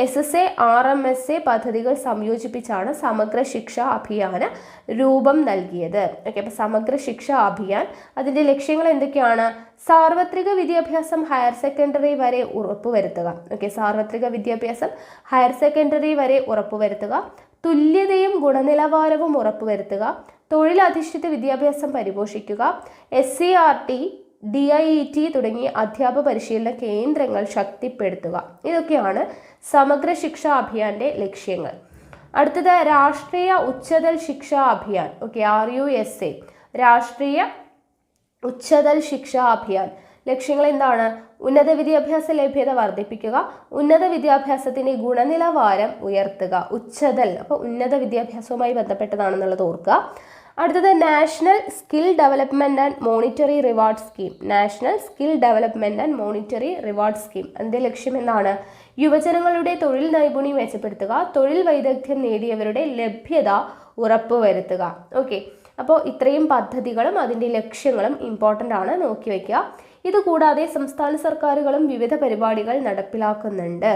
SSA RMSA പദ്ധതികൾ സംയോജിപ്പിച്ചാണ് സമഗ്ര ശിക്ഷ അഭിയാന് രൂപം നൽകിയത്. ഓക്കെ, അപ്പോൾ സമഗ്ര ശിക്ഷ അഭിയാൻ അതിൻ്റെ ലക്ഷ്യങ്ങൾ എന്തൊക്കെയാണ്? സാർവത്രിക വിദ്യാഭ്യാസം ഹയർ സെക്കൻഡറി വരെ ഉറപ്പുവരുത്തുക. ഓക്കെ, സാർവത്രിക വിദ്യാഭ്യാസം ഹയർ സെക്കൻഡറി വരെ ഉറപ്പുവരുത്തുക, തുല്യതയും ഗുണനിലവാരവും ഉറപ്പുവരുത്തുക, തൊഴിലധിഷ്ഠിത വിദ്യാഭ്യാസം പരിപോഷിക്കുക, SCRT DIET തുടങ്ങിയ അധ്യാപക പരിശീലന കേന്ദ്രങ്ങൾ ശക്തിപ്പെടുത്തുക. ഇതൊക്കെയാണ് സമഗ്ര ശിക്ഷാ അഭിയാന്റെ ലക്ഷ്യങ്ങൾ. അടുത്തത് രാഷ്ട്രീയ ഉച്ചതൽ ശിക്ഷാ അഭിയാൻ. ഓക്കെ, RUSA രാഷ്ട്രീയ ഉച്ചതൽ ശിക്ഷാ അഭിയാൻ ലക്ഷ്യങ്ങൾ എന്താണ്? ഉന്നത വിദ്യാഭ്യാസ ലഭ്യത വർദ്ധിപ്പിക്കുക, ഉന്നത വിദ്യാഭ്യാസത്തിന്റെ ഗുണനിലവാരം ഉയർത്തുക. ഉച്ചതൽ അപ്പോൾ ഉന്നത വിദ്യാഭ്യാസവുമായി ബന്ധപ്പെട്ടതാണെന്നുള്ളത് ഓർക്കുക. അടുത്തത് national skill development and monetary reward scheme. National skill development and monetary reward scheme അതിന്റെ ലക്ഷ്യം എന്താണ്? യുവജനങ്ങളുടെ തൊഴിൽ നൈപുണ്യം മെച്ചപ്പെടുത്തുക, തൊഴിൽ വൈദഗ്ധ്യം നേടിയവരുടെ ലഭ്യത ഉറപ്പുവരുത്തുക. ഓക്കെ, അപ്പോൾ ഇത്രയും പദ്ധതികളും അതിൻ്റെ ലക്ഷ്യങ്ങളും ഇമ്പോർട്ടൻ്റ് ആണ്, നോക്കി വയ്ക്കുക. ഇതുകൂടാതെ സംസ്ഥാന സർക്കാരുകളും വിവിധ പരിപാടികൾ നടപ്പിലാക്കുന്നുണ്ട്.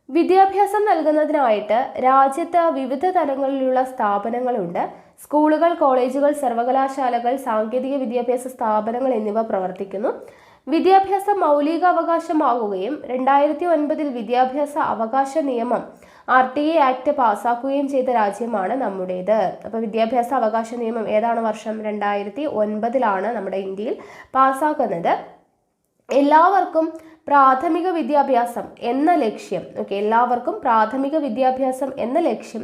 വിദ്യാഭ്യാസം നൽകുന്നതിനായിട്ട് രാജ്യത്ത് വിവിധ തലങ്ങളിലുള്ള സ്ഥാപനങ്ങളുണ്ട്. സ്കൂളുകൾ, കോളേജുകൾ, സർവകലാശാലകൾ, സാങ്കേതിക വിദ്യാഭ്യാസ സ്ഥാപനങ്ങൾ എന്നിവ പ്രവർത്തിക്കുന്നു. വിദ്യാഭ്യാസം മൗലിക അവകാശമാകുകയും 2009 വിദ്യാഭ്യാസ അവകാശ നിയമം RTA ആക്ട് പാസ്സാക്കുകയും ചെയ്ത രാജ്യമാണ് നമ്മുടേത്. അപ്പോൾ വിദ്യാഭ്യാസ അവകാശ നിയമം ഏതാണ് വർഷം? 2009 നമ്മുടെ ഇന്ത്യയിൽ പാസ്സാക്കുന്നത്. എല്ലാവർക്കും പ്രാഥമിക വിദ്യാഭ്യാസം എന്ന ലക്ഷ്യം, ഓക്കെ, എല്ലാവർക്കും പ്രാഥമിക വിദ്യാഭ്യാസം എന്ന ലക്ഷ്യം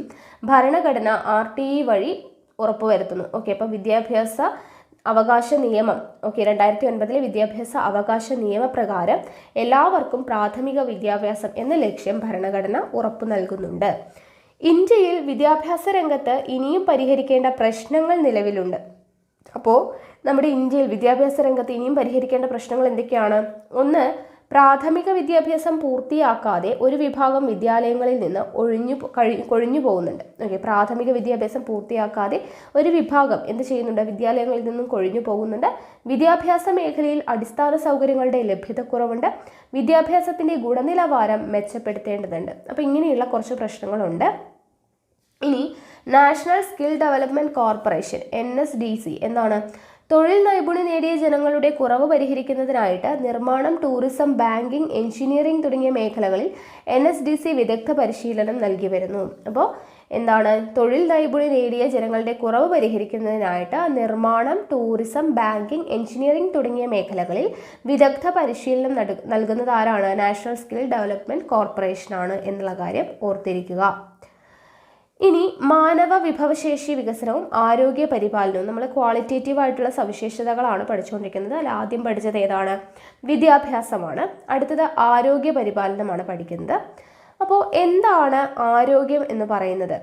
ഭരണഘടന RTA വഴി ഉറപ്പുവരുത്തുന്നു. ഓക്കെ, അപ്പോൾ വിദ്യാഭ്യാസ അവകാശ നിയമം, ഓക്കെ, 2009 വിദ്യാഭ്യാസ അവകാശ നിയമപ്രകാരം എല്ലാവർക്കും പ്രാഥമിക വിദ്യാഭ്യാസം എന്ന ലക്ഷ്യം ഭരണഘടന ഉറപ്പു നൽകുന്നുണ്ട്. ഇന്ത്യയിൽ വിദ്യാഭ്യാസ രംഗത്ത് ഇനിയും പരിഹരിക്കേണ്ട പ്രശ്നങ്ങൾ നിലവിലുണ്ട്. അപ്പോൾ നമ്മുടെ ഇന്ത്യയിൽ വിദ്യാഭ്യാസ രംഗത്ത് ഇനിയും പരിഹരിക്കേണ്ട പ്രശ്നങ്ങൾ എന്തൊക്കെയാണ്? ഒന്ന്, പ്രാഥമിക വിദ്യാഭ്യാസം പൂർത്തിയാക്കാതെ ഒരു വിഭാഗം വിദ്യാലയങ്ങളിൽ നിന്ന് കൊഴിഞ്ഞു പോകുന്നുണ്ട്. ഓക്കെ, പ്രാഥമിക വിദ്യാഭ്യാസം പൂർത്തിയാക്കാതെ ഒരു വിഭാഗം എന്ത് ചെയ്യുന്നുണ്ട്? വിദ്യാലയങ്ങളിൽ നിന്നും കൊഴിഞ്ഞു പോകുന്നുണ്ട്. വിദ്യാഭ്യാസ മേഖലയിൽ അടിസ്ഥാന സൗകര്യങ്ങളുടെ ലഭ്യതക്കുറവുണ്ട്. വിദ്യാഭ്യാസത്തിന്റെ ഗുണനിലവാരം മെച്ചപ്പെടുത്തേണ്ടതുണ്ട്. അപ്പോൾ ഇങ്ങനെയുള്ള കുറച്ച് പ്രശ്നങ്ങളുണ്ട്. ഇനി national skill development corporation NSDC എന്താണ്? തൊഴിൽ നൈപുണ്യം നേടിയ ജനങ്ങളുടെ കുറവ് പരിഹരിക്കുന്നതിനായിട്ട് നിർമ്മാണം, ടൂറിസം, ബാങ്കിംഗ്, എഞ്ചിനീയറിംഗ് തുടങ്ങിയ മേഖലകളിൽ NSDC വിദഗ്ധ പരിശീലനം നൽകി വരുന്നു. അപ്പോൾ എന്താണ്? തൊഴിൽ നൈപുണ്യം നേടിയ ജനങ്ങളുടെ കുറവ് പരിഹരിക്കുന്നതിനായിട്ട് നിർമ്മാണം, ടൂറിസം, ബാങ്കിംഗ്, എഞ്ചിനീയറിംഗ് തുടങ്ങിയ മേഖലകളിൽ വിദഗ്ധ പരിശീലനം നൽകുന്നത് ആരാണ്? നാഷണൽ സ്കിൽ ഡെവലപ്മെന്റ് കോർപ്പറേഷനാണ് എന്നുള്ള കാര്യം ഓർത്തിരിക്കുക. ഇനി മാനവ വിഭവശേഷി വികസനവും ആരോഗ്യ പരിപാലനവും. നമ്മൾ ക്വാളിറ്റേറ്റീവ് ആയിട്ടുള്ള സവിശേഷതകളാണ് പഠിച്ചുകൊണ്ടിരിക്കുന്നത്. അതിൽ ആദ്യം പഠിച്ചത് ഏതാണ്? വിദ്യാഭ്യാസമാണ്. അടുത്തത് ആരോഗ്യ പരിപാലനമാണ് പഠിക്കുന്നത്. അപ്പോൾ എന്താണ് ആരോഗ്യം എന്ന് പറയുന്നത്?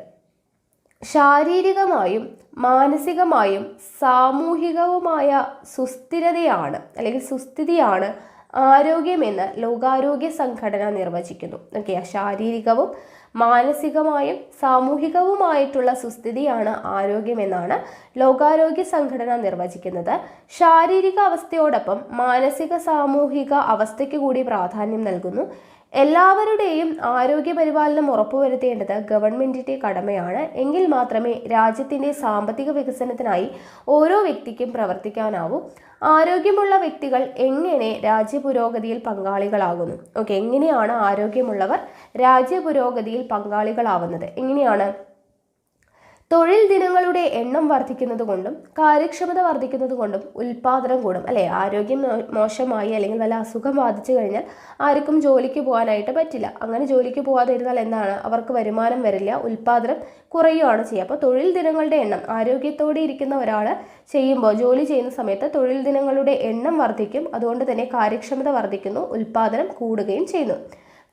ശാരീരികമായും മാനസികമായും സാമൂഹികവുമായ സുസ്ഥിരതയാണ് അല്ലെങ്കിൽ സുസ്ഥിതിയാണ് ആരോഗ്യമെന്ന് ലോകാരോഗ്യ സംഘടന നിർവചിക്കുന്നു. ഓക്കെ, ശാരീരികവും മാനസികമായും സാമൂഹികവുമായിട്ടുള്ള സുസ്ഥിതിയാണ് ആരോഗ്യമെന്നാണ് ലോകാരോഗ്യ സംഘടന നിർവചിക്കുന്നത്. ശാരീരിക അവസ്ഥയോടൊപ്പം മാനസിക സാമൂഹിക അവസ്ഥയ്ക്ക് കൂടി പ്രാധാന്യം നൽകുന്നു. എല്ലാവരുടെയും ആരോഗ്യ പരിപാലനം ഉറപ്പുവരുത്തേണ്ടത് ഗവൺമെന്റിന്റെ കടമയാണ്. എങ്കിൽ മാത്രമേ രാജ്യത്തിന്റെ സാമ്പത്തിക വികസനത്തിനായി ഓരോ വ്യക്തിക്കും പ്രവർത്തിക്കാനാവൂ. ആരോഗ്യമുള്ള വ്യക്തികൾ എങ്ങനെ രാജ്യപുരോഗതിയിൽ പങ്കാളികളാകുന്നു? ഓക്കെ, എങ്ങനെയാണ് ആരോഗ്യമുള്ളവർ രാജ്യപുരോഗതിയിൽ പങ്കാളികളാവുന്നത്? എങ്ങനെയാണ്? തൊഴിൽ ദിനങ്ങളുടെ എണ്ണം വർദ്ധിക്കുന്നത് കൊണ്ടും കാര്യക്ഷമത വർദ്ധിക്കുന്നത് കൊണ്ടും ഉൽപാദനം കൂടും. അല്ലേ, ആരോഗ്യം മോശമായി അല്ലെങ്കിൽ വല്ല അസുഖം ബാധിച്ചു കഴിഞ്ഞാൽ ആർക്കും ജോലിക്ക് പോകാനായിട്ട് പറ്റില്ല. അങ്ങനെ ജോലിക്ക് പോകാതിരുന്നാൽ എന്താണ്? അവർക്ക് വരുമാനം വരില്ല, ഉൽപാദനം കുറയുകയാണ് ചെയ്യുക. അപ്പോൾ തൊഴിൽ ദിനങ്ങളുടെ എണ്ണം ആരോഗ്യത്തോടെ ഇരിക്കുന്ന ഒരാൾ ചെയ്യുമ്പോൾ, ജോലി ചെയ്യുന്ന സമയത്ത് തൊഴിൽ ദിനങ്ങളുടെ എണ്ണം വർദ്ധിക്കും. അതുകൊണ്ട് തന്നെ കാര്യക്ഷമത വർദ്ധിക്കുന്നു, ഉൽപാദനം കൂടുകയും ചെയ്യുന്നു.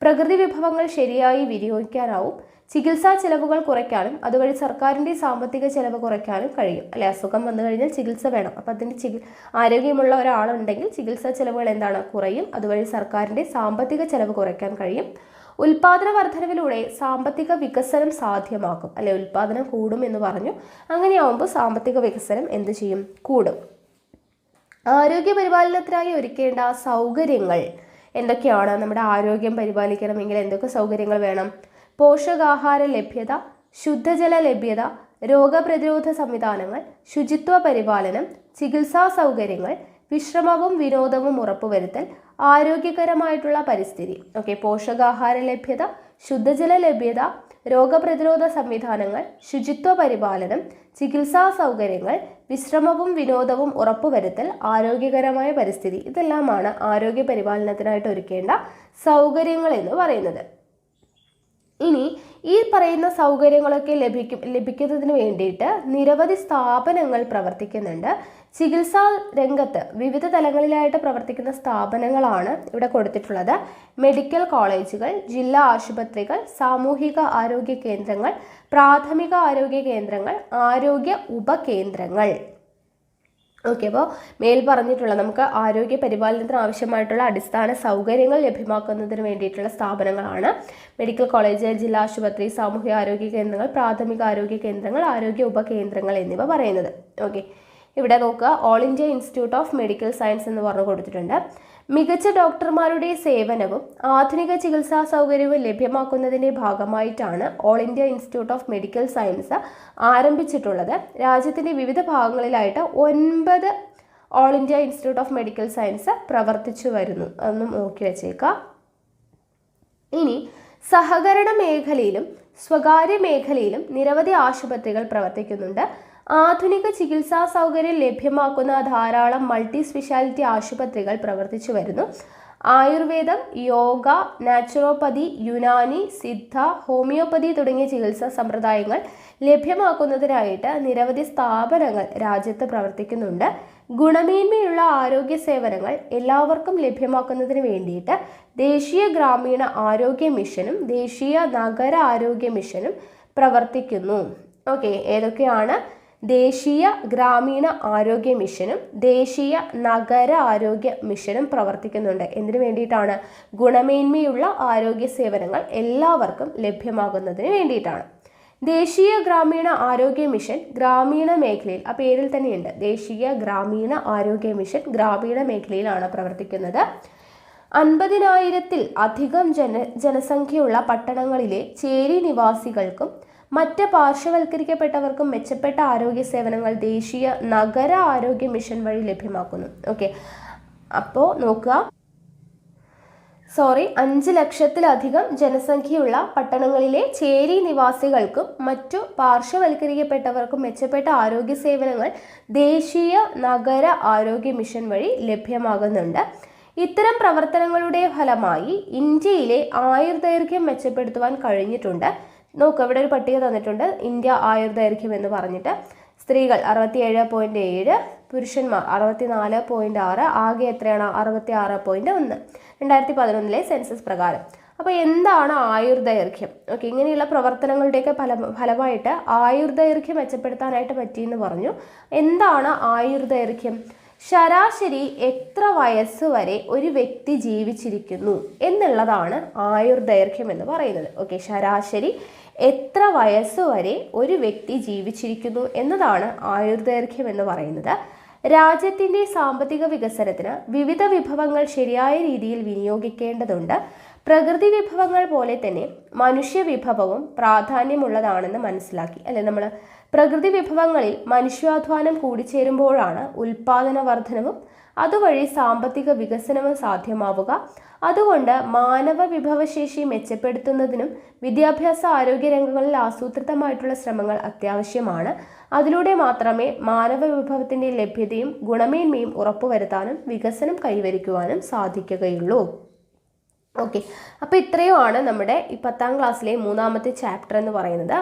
പ്രകൃതി വിഭവങ്ങൾ ശരിയായി വിനിയോഗിക്കാനാവും. ചികിത്സാ ചെലവുകൾ കുറയ്ക്കാനും അതുവഴി സർക്കാരിൻ്റെ സാമ്പത്തിക ചെലവ് കുറയ്ക്കാനും കഴിയും. അല്ലെ, അസുഖം വന്നു കഴിഞ്ഞാൽ ചികിത്സ വേണം. അപ്പം അതിൻ്റെ ആരോഗ്യമുള്ള ഒരാളുണ്ടെങ്കിൽ ചികിത്സാ ചെലവുകൾ എന്താണ്? കുറയും. അതുവഴി സർക്കാരിൻ്റെ സാമ്പത്തിക ചെലവ് കുറയ്ക്കാൻ കഴിയും. ഉൽപാദന വർധനവിലൂടെ സാമ്പത്തിക വികസനം സാധ്യമാക്കും. അല്ലെ, ഉൽപാദനം കൂടും എന്ന് പറഞ്ഞു. അങ്ങനെയാവുമ്പോൾ സാമ്പത്തിക വികസനം എന്ത് ചെയ്യും? കൂടും. ആരോഗ്യ പരിപാലനത്തിനായി ഒരുക്കേണ്ട സൗകര്യങ്ങൾ എന്തൊക്കെയാണ്? നമ്മുടെ ആരോഗ്യം പരിപാലിക്കണമെങ്കിൽ എന്തൊക്കെ സൗകര്യങ്ങൾ വേണം? പോഷകാഹാര ലഭ്യത, ശുദ്ധജല ലഭ്യത, രോഗപ്രതിരോധ സംവിധാനങ്ങൾ, ശുചിത്വ പരിപാലനം, ചികിത്സാ സൗകര്യങ്ങൾ, വിശ്രമവും വിനോദവും ഉറപ്പുവരുത്തൽ, ആരോഗ്യകരമായിട്ടുള്ള പരിസ്ഥിതി. ഓക്കെ, പോഷകാഹാര ലഭ്യത, ശുദ്ധജല ലഭ്യത, രോഗപ്രതിരോധ സംവിധാനങ്ങൾ, ശുചിത്വ പരിപാലനം, ചികിത്സാ സൗകര്യങ്ങൾ, വിശ്രമവും വിനോദവും ഉറപ്പുവരുത്തൽ, ആരോഗ്യകരമായ പരിസ്ഥിതി. ഇതെല്ലാമാണ് ആരോഗ്യ പരിപാലനത്തിനായിട്ട് ഒരുക്കേണ്ട സൗകര്യങ്ങൾ എന്ന് പറയുന്നത്. ഇനി ഈ പറയുന്ന സൗകര്യങ്ങളൊക്കെ ലഭിക്കുന്നതിന് വേണ്ടിയിട്ട് നിരവധി സ്ഥാപനങ്ങൾ പ്രവർത്തിക്കുന്നുണ്ട്. ചികിത്സാ രംഗത്ത് വിവിധ തലങ്ങളിലായിട്ട് പ്രവർത്തിക്കുന്ന സ്ഥാപനങ്ങളാണ് ഇവിടെ കൊടുത്തിട്ടുള്ളത്. മെഡിക്കൽ കോളേജുകൾ, ജില്ലാ ആശുപത്രികൾ, സാമൂഹിക ആരോഗ്യ കേന്ദ്രങ്ങൾ, പ്രാഥമിക ആരോഗ്യ കേന്ദ്രങ്ങൾ, ആരോഗ്യ ഉപകേന്ദ്രങ്ങൾ. ഓക്കെ, അപ്പോൾ മേൽ പറഞ്ഞിട്ടുള്ള നമുക്ക് ആരോഗ്യ പരിപാലനത്തിന് ആവശ്യമായിട്ടുള്ള അടിസ്ഥാന സൗകര്യങ്ങൾ ലഭ്യമാക്കുന്നതിന് വേണ്ടിയിട്ടുള്ള സ്ഥാപനങ്ങളാണ് മെഡിക്കൽ കോളേജ്, ജില്ലാ ആശുപത്രി, സാമൂഹിക ആരോഗ്യ കേന്ദ്രങ്ങൾ, പ്രാഥമിക ആരോഗ്യ കേന്ദ്രങ്ങൾ, ആരോഗ്യ ഉപകേന്ദ്രങ്ങൾ എന്നിവ പറയുന്നത്. ഓക്കെ, ഇവിടെ നോക്കുക, all India institute of medical science എന്ന് പറഞ്ഞു കൊടുത്തിട്ടുണ്ട്. മികച്ച ഡോക്ടർമാരുടെ സേവനവും ആധുനിക ചികിത്സാ സൗകര്യവും ലഭ്യമാക്കുന്നതിൻ്റെ ഭാഗമായിട്ടാണ് all India institute of medical science ആരംഭിച്ചിട്ടുള്ളത്. രാജ്യത്തിൻ്റെ വിവിധ ഭാഗങ്ങളിലായിട്ട് 9 all India institute of medical science പ്രവർത്തിച്ചു വരുന്നു. അതൊന്നും നോക്കി വെച്ചേക്കാം. ഇനി സഹകരണ മേഖലയിലും സ്വകാര്യ മേഖലയിലും നിരവധി ആശുപത്രികൾ പ്രവർത്തിക്കുന്നുണ്ട്. ആധുനിക ചികിത്സാ സൗകര്യം ലഭ്യമാക്കുന്ന ധാരാളം മൾട്ടി സ്പെഷ്യാലിറ്റി ആശുപത്രികൾ പ്രവർത്തിച്ചു വരുന്നു. ആയുർവേദം, യോഗ, നാച്ചുറോപ്പതി, യുനാനി, സിദ്ധ, ഹോമിയോപ്പതി തുടങ്ങിയ ചികിത്സാ സമ്പ്രദായങ്ങൾ ലഭ്യമാക്കുന്നതിനായിട്ട് നിരവധി സ്ഥാപനങ്ങൾ രാജ്യത്ത് പ്രവർത്തിക്കുന്നുണ്ട്. ഗുണമേന്മയുള്ള ആരോഗ്യ സേവനങ്ങൾ എല്ലാവർക്കും ലഭ്യമാക്കുന്നതിന് വേണ്ടിയിട്ട് ദേശീയ ഗ്രാമീണ ആരോഗ്യ മിഷനും ദേശീയ നഗര ആരോഗ്യ മിഷനും പ്രവർത്തിക്കുന്നു. ഓക്കെ, ഏതൊക്കെയാണ്? ദേശീയ ഗ്രാമീണ ആരോഗ്യ മിഷനും ദേശീയ നഗര ആരോഗ്യ മിഷനും പ്രവർത്തിക്കുന്നുണ്ട്. എന്തിനു വേണ്ടിയിട്ടാണ്? ഗുണമേന്മയുള്ള ആരോഗ്യ സേവനങ്ങൾ എല്ലാവർക്കും ലഭ്യമാകുന്നതിന് വേണ്ടിയിട്ടാണ്. ദേശീയ ഗ്രാമീണ ആരോഗ്യ മിഷൻ ഗ്രാമീണ മേഖലയിൽ, ആ പേരിൽ തന്നെയുണ്ട്, ദേശീയ ഗ്രാമീണ ആരോഗ്യ മിഷൻ ഗ്രാമീണ മേഖലയിലാണ് പ്രവർത്തിക്കുന്നത്. 50,000-ൽ അധികം ജനസംഖ്യയുള്ള പട്ടണങ്ങളിലെ ചേരി നിവാസികൾക്കും മറ്റ് പാർശ്വവൽക്കരിക്കപ്പെട്ടവർക്കും മെച്ചപ്പെട്ട ആരോഗ്യ സേവനങ്ങൾ ദേശീയ നഗര ആരോഗ്യ മിഷൻ വഴി ലഭ്യമാക്കുന്നു. ഓക്കെ, അപ്പോൾ നോക്കുക, 5 ലക്ഷത്തിലധികം ജനസംഖ്യയുള്ള പട്ടണങ്ങളിലെ ചേരി നിവാസികൾക്കും മറ്റു പാർശ്വവൽക്കരിക്കപ്പെട്ടവർക്കും മെച്ചപ്പെട്ട ആരോഗ്യ സേവനങ്ങൾ ദേശീയ നഗര ആരോഗ്യ മിഷൻ വഴി ലഭ്യമാകുന്നുണ്ട്. ഇത്തരം പ്രവർത്തനങ്ങളുടെ ഫലമായി ഇന്ത്യയിലെ ആയുർദൈർഘ്യം മെച്ചപ്പെടുത്തുവാൻ കഴിഞ്ഞിട്ടുണ്ട്. നോക്കുക, ഇവിടെ ഒരു പട്ടിക തന്നിട്ടുണ്ട്. ഇന്ത്യ ആയുർദൈർഘ്യം എന്ന് പറഞ്ഞിട്ട് സ്ത്രീകൾ 67.7, പുരുഷന്മാർ 64.6, ആകെ എത്രയാണ്? 66.1, 2011 സെൻസസ് പ്രകാരം. അപ്പോൾ എന്താണ് ആയുർദൈർഘ്യം? ഓക്കെ, ഇങ്ങനെയുള്ള പ്രവർത്തനങ്ങളുടെയൊക്കെ ഫലമായിട്ട് ആയുർദൈർഘ്യം മെച്ചപ്പെടുത്താനായിട്ട് പറ്റിയെന്ന് പറഞ്ഞു. എന്താണ് ആയുർദൈർഘ്യം? ശരാശരി എത്ര വയസ്സ് വരെ ഒരു വ്യക്തി ജീവിച്ചിരിക്കുന്നു എന്നുള്ളതാണ് ആയുർദൈർഘ്യം എന്ന് പറയുന്നത്. ഓക്കെ, ശരാശരി എത്ര വയസ്സ് വരെ ഒരു വ്യക്തി ജീവിച്ചിരിക്കുന്നു എന്നതാണ് ആയുർദൈർഘ്യം എന്ന് പറയുന്നത്. രാജ്യത്തിൻ്റെ സാമ്പത്തിക വികസനത്തിന് വിവിധ വിഭവങ്ങൾ ശരിയായ രീതിയിൽ വിനിയോഗിക്കേണ്ടതുണ്ട്. പ്രകൃതി വിഭവങ്ങൾ പോലെ തന്നെ മനുഷ്യ വിഭവവും പ്രാധാന്യമുള്ളതാണെന്ന് മനസ്സിലാക്കി. അല്ലെ, നമ്മൾ പ്രകൃതി വിഭവങ്ങളിൽ മനുഷ്യാധ്വാനം കൂടിച്ചേരുമ്പോഴാണ് ഉൽപാദന വർധനവും അതുവഴി സാമ്പത്തിക വികസനവും സാധ്യമാവുക. അതുകൊണ്ട് മാനവ വിഭവശേഷി മെച്ചപ്പെടുത്തുന്നതിനും വിദ്യാഭ്യാസ ആരോഗ്യ രംഗങ്ങളിൽ ആസൂത്രിതമായിട്ടുള്ള ശ്രമങ്ങൾ അത്യാവശ്യമാണ്. അതിലൂടെ മാത്രമേ മാനവ വിഭവത്തിൻ്റെ ലഭ്യതയും ഗുണമേന്മയും ഉറപ്പുവരുത്താനും വികസനം കൈവരിക്കുവാനും സാധിക്കുകയുള്ളൂ. ഓക്കെ, അപ്പോൾ ഇത്രയുമാണ് നമ്മുടെ ഈ 10ാം ക്ലാസ്സിലെ 3ാമത്തെ ചാപ്റ്റർ എന്ന് പറയുന്നത്.